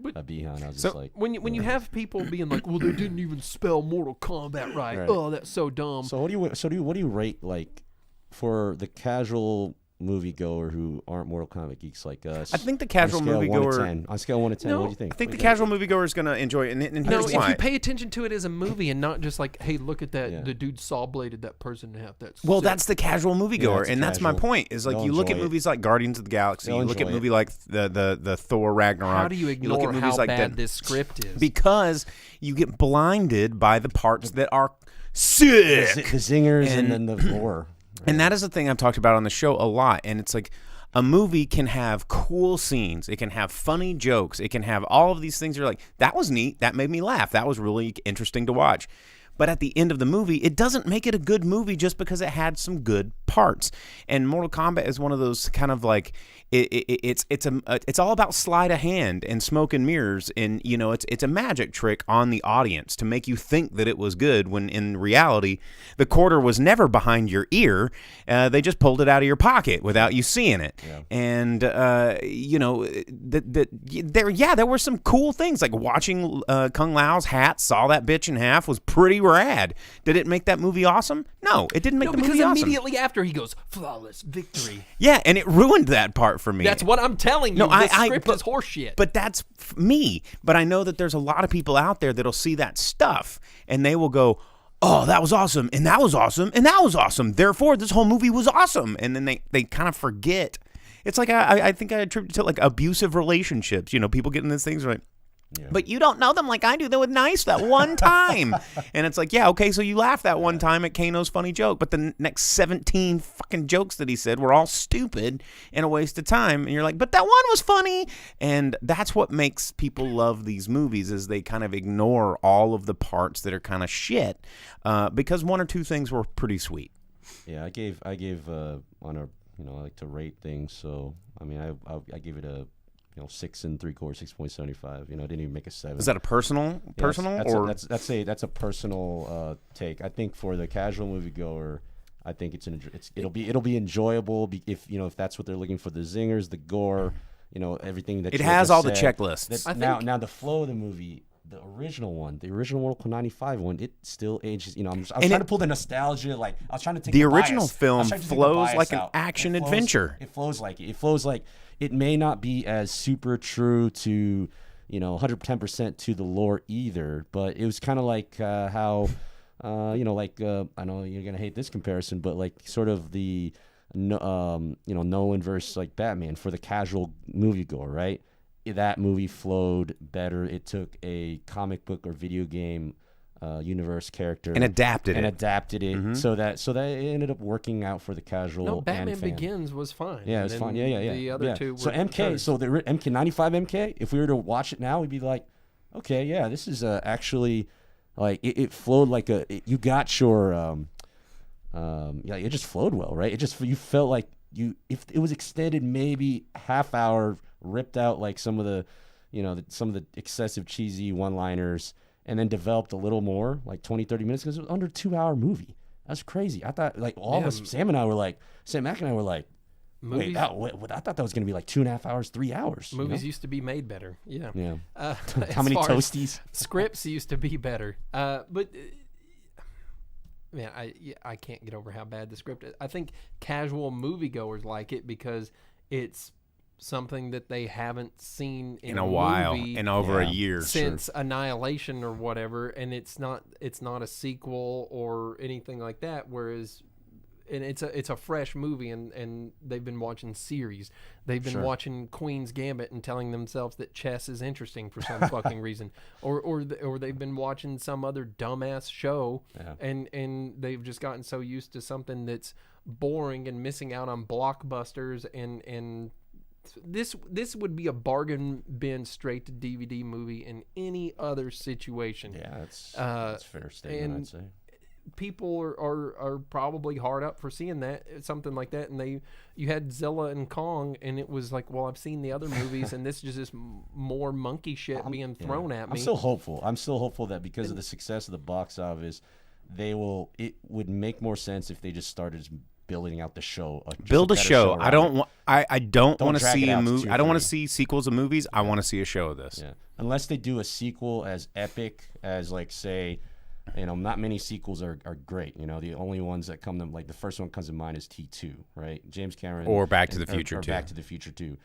Bihan, I was just like, when you have people being like, well, they didn't even spell Mortal Kombat right. Right. Oh, that's so dumb. So what do you rate like for the casual moviegoer who aren't Mortal Kombat geeks like us? I think the casual on a scale of 1 to moviegoer- 10, on a scale of 1 to 10, No, what do you think? I think the casual moviegoer is going to enjoy it, and No, here's if why. you pay attention to it as a movie and not just like, hey, look at that, Yeah. the dude saw bladed that person in half. That's Well, sick. that's the casual moviegoer, it's and that's my casual. point. Is like They'll you look at enjoy it. movies like Guardians of the Galaxy, They'll you look at enjoy it. movie like the Thor Ragnarok. How do you look ignore at movies how like bad that this script is? because you get blinded by the parts that are sick. The zingers And- and then the gore. And that is the thing I've talked about on the show a lot. And it's like a movie can have cool scenes. It can have funny jokes. It can have all of these things. You're like, that was neat. That made me laugh. That was really interesting to watch. But at the end of the movie, it doesn't make it a good movie just because it had some good parts. And Mortal Kombat is one of those kind of like it's all about sleight of hand and smoke and mirrors, and it's a magic trick on the audience to make you think that it was good when in reality the quarter was never behind your ear. They just pulled it out of your pocket without you seeing it. Yeah. And there were some cool things like watching Kung Lao's hat saw that bitch in half was pretty rad. Did it make that movie awesome? No, it didn't make the because movie awesome. immediately after he goes, flawless victory. Yeah, and it ruined that part for me. That's what I'm telling you. No, The I- script but- is horseshit. But that's me. But I know that there's a lot of people out there that'll see that stuff and they will go, oh, that was awesome, and that was awesome, and that was awesome. Therefore, this whole movie was awesome. And then they kind of forget. It's like I think I attribute it to like abusive relationships. People get in these things like, but you don't know them like I do. They were nice that one time. And it's like, yeah, okay, so you laughed that one time at Kano's funny joke, but the next 17 fucking jokes that he said were all stupid and a waste of time. And you're like, but that one was funny. And that's what makes people love these movies is they kind of ignore all of the parts that are kind of shit because one or two things were pretty sweet. Yeah, I gave on a I like to rate things, so I mean I gave it a 6 3/4, 6.75. I didn't even make a 7. Is that a personal That's or that's a personal take. I think for the casual moviegoer, I think it'll be enjoyable if that's what they're looking for, the zingers, the gore, everything that it you has just all the said. checklists? Now the flow of the movie, the original Mortal Kombat 95 one, it still ages. I was trying to pull the nostalgia. Like I was trying to take the bias. original I was film trying to take the flows bias like an out. action It flows- adventure. It flows like it. It flows like it may not be as super true to 110% to the lore either, but it was kind of like how I know you're gonna hate this comparison, but like sort of the Nolan versus like Batman for the casual moviegoer, right? That movie flowed better. It took a comic book or video game universe character And adapted it. Mm-hmm. so that it ended up working out for the casual. no, Batman and fan. Begins was fine. Yeah, And it's then fine. Yeah. The other two were So MK, turds. so the MK 95 MK, if we were to watch it now, we'd be like, okay, yeah, this is actually like it flowed like you got your it just flowed well, right? You felt like if it was extended maybe half hour, ripped out like some of the some of the excessive cheesy one-liners and then developed a little more like 20-30 minutes because it was under a 2-hour movie. That's crazy. I thought like all of us, Sam Mac and I were like, Movies, wait, I thought that was going to be like 2.5 hours, 3 hours. movies used to be made better. Yeah. Yeah. As How many far as toasties? Scripts used to be better. But man, I can't get over how bad the script is. I think casual moviegoers like it because it's something that they haven't seen in a while movie and over a year since Annihilation or whatever, and it's not a sequel or anything like that. Whereas, and it's a fresh movie, and they've been watching series. They've been watching Queen's Gambit and telling themselves that chess is interesting for some fucking reason, or they've been watching some other dumbass show, and they've just gotten so used to something that's boring and missing out on blockbusters and this would be a bargain bin straight to DVD movie in any other situation. Yeah, that's a fair statement, I'd say. People are probably hard up for seeing that, something like that, and you had Zilla and Kong, and it was like, well, I've seen the other movies, and this is just more monkey shit being thrown at me. I'm still hopeful that because of the success of the box office, it would make more sense if they just started building out the show. Build a show. I don't want to see a movie. I don't want to see see sequels of movies. I want to see a show of this. Yeah. Unless they do a sequel as epic as, like, say, not many sequels are great. The only ones that come to, like, the first one comes to mind is T2, right? James Cameron. Or Back to the Future 2. Back to the Future 2.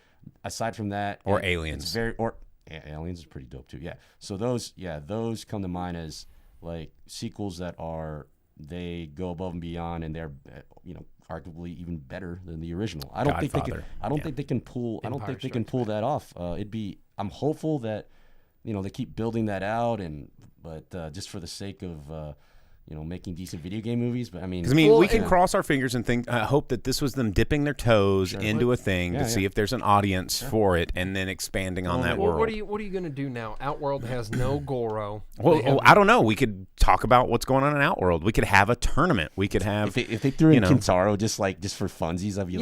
Aside from that. Or Aliens. Aliens is pretty dope too. Yeah. So those come to mind as, like, sequels that they go above and beyond, and they're, arguably even better than the original. I don't think they can pull that off. I'm hopeful that, they keep building that out, but just for the sake of making decent video game movies. But I mean, we can cross our fingers and think, hope that this was them dipping their toes into a thing to see if there's an audience for it, and then expanding on that world. What are you going to do now? Outworld has no Goro. Well, I don't know. We could talk about what's going on in Outworld. We could have a tournament. We could have if they threw in Kintaro just for funsies. I'd be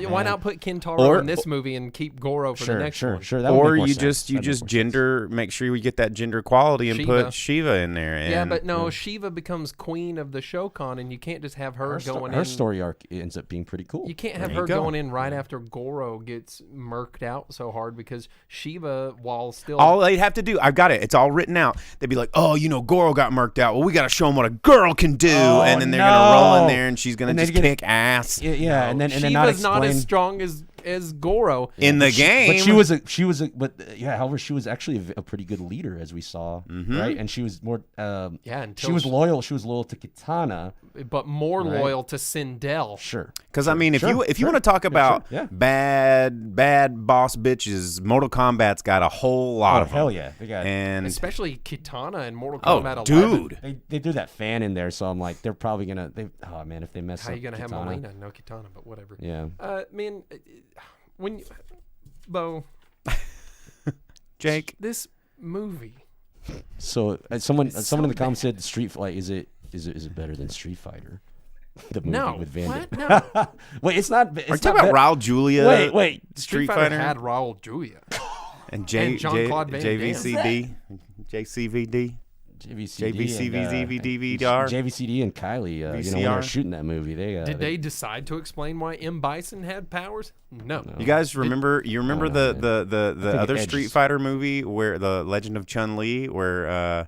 why not put Kintaro in this movie and keep Goro for the next one? Sure. Or you just make sure we get that gender equality and put Shiva in there. And, but no, Shiva becomes queen of the Shokan, and you can't just have her going in. Her story arc ends up being pretty cool. You can't have her going in right after Goro gets murked out so hard, because Shiva, while still... All they'd have to do, I've got it, it's all written out. They'd be like, Goro got murked out. Well, we got to show him what a girl can do. And then they're going to roll in there, and she's going to just kick ass. Yeah, and then Shiva's not as strong as Goro in the game. But however, she was actually a pretty good leader, as we saw, right? And she was more she was loyal. She was loyal to Kitana, but more loyal to Sindel. Sure. Because I mean, if you want to talk about bad boss bitches, Mortal Kombat's got a whole lot of them. Hell yeah, they got, and especially Kitana and Mortal Kombat 11. Dude, they threw that fan in there, so I'm like, they're probably gonna. If they mess up, how you gonna Kitana. have Molina? No Kitana, but whatever. Yeah. Man, when Bo, Jake, this movie. So someone in the comments said Street Fighter is it better than Street Fighter? The movie with Van Damme. No. Wait, it's not. Are you talking about Raul Julia? Wait. Street Fighter had Raul Julia and Jean-Claude Van Damme. JVCD, JCVD. JVCD and Kylie, when they were shooting that movie, they decide to explain why M. Bison had powers? No. You guys remember? The other Street Fighter movie where the Legend of Chun-Li, where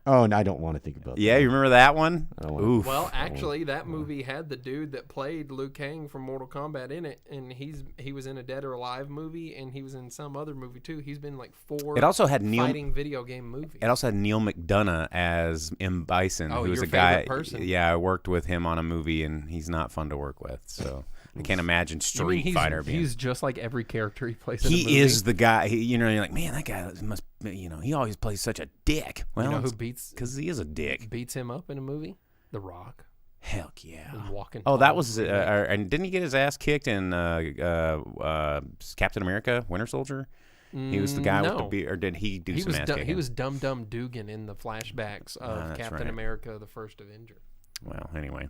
Oh, and I don't want to think about that. Yeah, you remember that one? Oof. Well, actually, that movie had the dude that played Liu Kang from Mortal Kombat in it, and he was in a Dead or Alive movie, and he was in some other movie too. He's been like 4 It also had fighting video game movies. It also had Neil McDonough as M. Bison, who was a guy. Person. Yeah, I worked with him on a movie, and he's not fun to work with. So I can't imagine Street Fighter being. He's just like every character he plays. In He is the guy. You're like, man, that guy must. He always plays such a dick. Well, you know who beats? Because he is a dick. Beats him up in a movie. The Rock. Heck yeah. Walking. Oh, that was. And didn't he get his ass kicked in Captain America: Winter Soldier? He was the guy with the beard, or did he do some ass kicking? He was Dum Dum Dugan in the flashbacks of Captain America: The First Avenger. Well, anyway,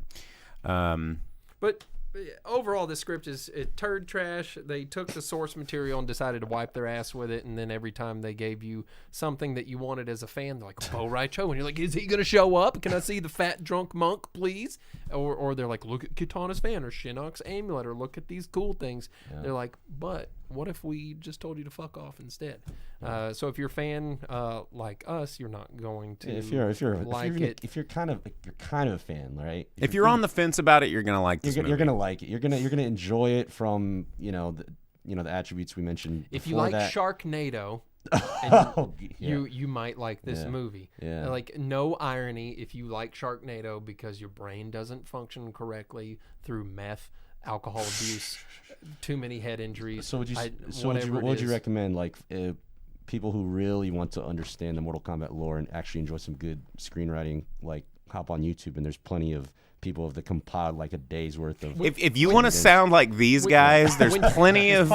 but overall, the script is turd trash. They took the source material and decided to wipe their ass with it, and then every time they gave you something that you wanted as a fan, they're like, Bo Raicho, and you're like, is he going to show up? Can I see the fat drunk monk, please? Or they're like, look at Kitana's fan, or Shinnok's amulet, or look at these cool things. Yeah. They're like, but what if we just told you to fuck off instead? Yeah. So if you're a fan like us, you're not going to if you're kind of a fan, right? If you're on the fence about it, you're gonna like this movie. You're gonna like it. You're gonna enjoy it from the attributes we mentioned. If you like Sharknado, you might like this movie. Yeah. Like, no irony if you like Sharknado because your brain doesn't function correctly through meth, alcohol abuse, too many head injuries. So what would you recommend, like, people who really want to understand the Mortal Kombat lore and actually enjoy some good screenwriting, like, hop on YouTube, and there's plenty of people have to compile like a day's worth of. If you want to sound like these guys, there's plenty of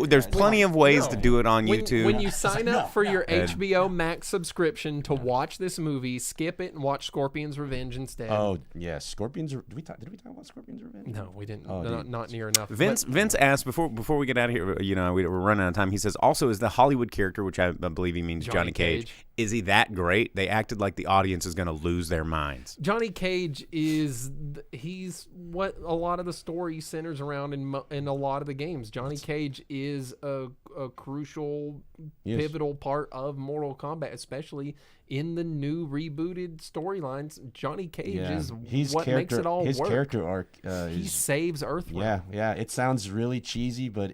there's plenty of ways to do it on YouTube. When you sign up for your HBO Max subscription to watch this movie, skip it and watch Scorpion's Revenge instead. Oh yeah, Scorpions. Did we talk about Scorpion's Revenge? No, we didn't. Oh, not near enough. Vince asked before we get out of here. You know, we're running out of time. He says also is the Hollywood character, which I believe he means Johnny Cage. Is he that great? They acted like the audience is going to lose their minds. Johnny Cage he's what a lot of the story centers around in a lot of the games. Johnny Cage is a crucial, pivotal part of Mortal Kombat, especially in the new rebooted storylines. Johnny Cage is what makes it all work. His character arc, he saves Earthrealm. Yeah. It sounds really cheesy, but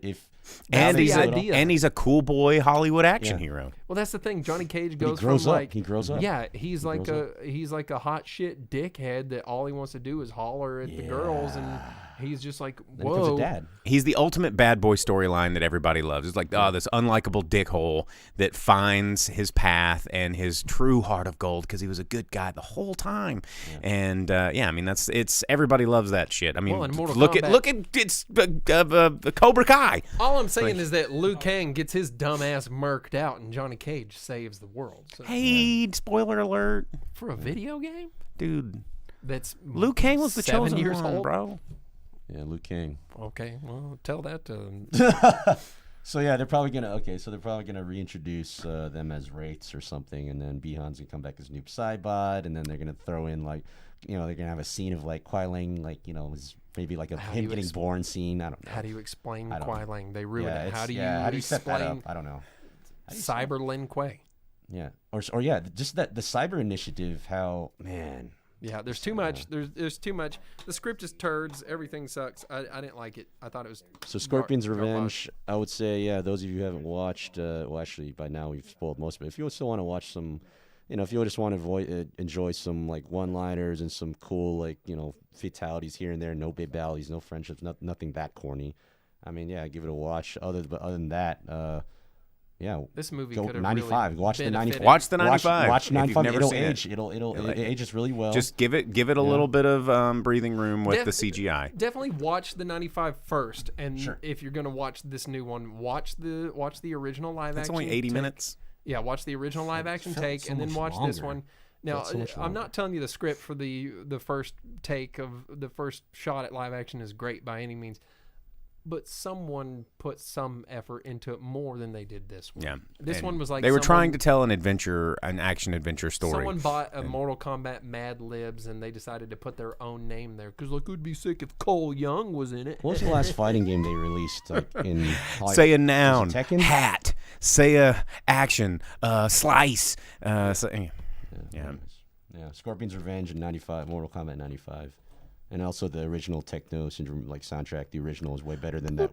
and he's a cool boy Hollywood action hero. Well, that's the thing. Johnny Cage goes he grows from up. He grows up. Yeah, he's like a hot shit dickhead that all he wants to do is holler at the girls, and he's just like, whoa. He becomes a dad. He's the ultimate bad boy storyline that everybody loves. It's like, this unlikable dickhole that finds his path and his true heart of gold because he was a good guy the whole time. Yeah. And I mean, it's everybody loves that shit. I mean, look at it's Cobra Kai. All I'm saying is that Liu Kang gets his dumb ass murked out, and Johnny Cage saves the world. So, spoiler alert for a video game, dude. That's Liu Kang was the 7 chosen years one, old, bro. Yeah, Liu Kang. Okay, well, tell that to. So yeah, they're probably gonna reintroduce them as Wraiths or something, and then Bihan's gonna come back as Noob Saibot, and then they're gonna throw in like, they're gonna have a scene of like Kuai Liang, like maybe like him getting born scene. I don't know. How do you explain Kuai Liang? They ruined it. How do you explain set that up? I don't know. Cyber Lin Kuei. Yeah, or just that the cyber initiative. How man. Yeah, there's too much. There's too much. The script is turds. Everything sucks. I didn't like it. I thought it was. So Scorpion's Revenge, I would say, those of you who haven't watched, well, actually, by now we've spoiled most of it. If you still want to watch some, if you just want to enjoy some, like, one-liners and some cool, like, fatalities here and there, no big valleys, no friendships, nothing that corny. I mean, yeah, give it a watch. Other than that, this movie go could have 95. Really watch the 95. Watch the 95. Watch 95. It'll age. It. It ages really well. Just give it a little bit of breathing room with the CGI. Definitely watch the 95 first, and if you're gonna watch this new one, watch the original live action. It's only 80 minutes. Yeah, watch the original live action take, and then watch this one. Now, I'm not telling you the script for the first take of the first shot at live action is great by any means. But someone put some effort into it more than they did this one. Yeah, this one was like they were trying to tell an action adventure story. Someone bought a Mortal Kombat Mad Libs, and they decided to put their own name there because it would be sick if Cole Young was in it. What was the last fighting game they released? Say a noun, hat. Say a action, slice. Yeah. Scorpion's Revenge in 95, Mortal Kombat 95. And also the original Techno Syndrome soundtrack. The original is way better than that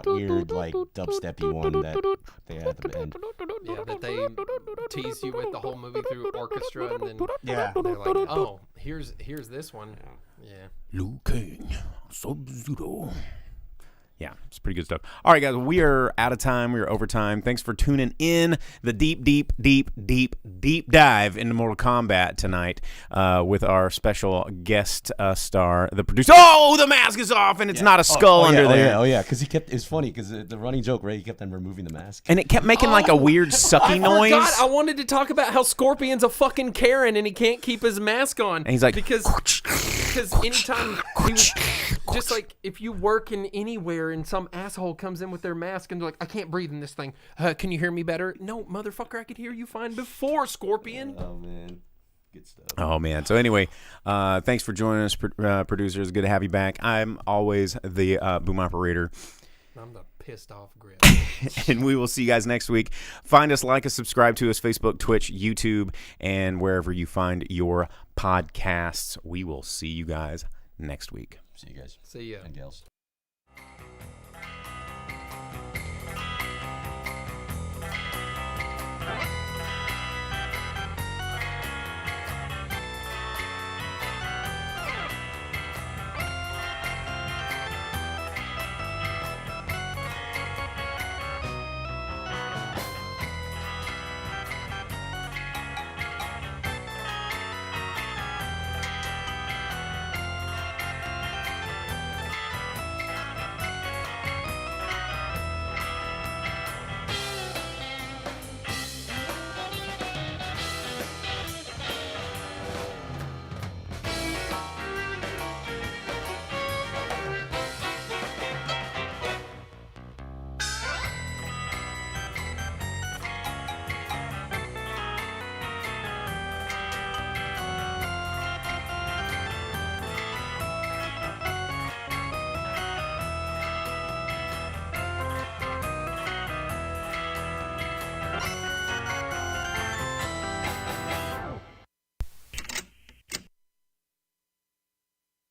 weird like dubsteppy one that they had at the end. Yeah, that they tease you with the whole movie through orchestra, and then they're like, oh, here's this one. Yeah. Liu Kang, Sub-Zero. Yeah, it's pretty good stuff. All right, guys, we are out of time. We are over time. Thanks for tuning in. The deep dive into Mortal Kombat tonight with our special guest star, the producer. Oh, the mask is off, and it's not a skull under there. Oh, yeah, because it's funny, because the running joke, right, he kept on removing the mask. And it kept making like a weird sucky noise. I wanted to talk about how Scorpion's a fucking Karen, and he can't keep his mask on. And he's like... Because anytime he was... Just like if you work in anywhere and some asshole comes in with their mask and they're like, I can't breathe in this thing. Can you hear me better? No, motherfucker, I could hear you fine before, Scorpion. Oh, man. Good stuff. Oh, man. So anyway, thanks for joining us, producers. Good to have you back. I'm always the boom operator. I'm the pissed off grill. And we will see you guys next week. Find us, like us, subscribe to us, Facebook, Twitch, YouTube, and wherever you find your podcasts. We will see you guys next week. See you guys. See ya. And gals.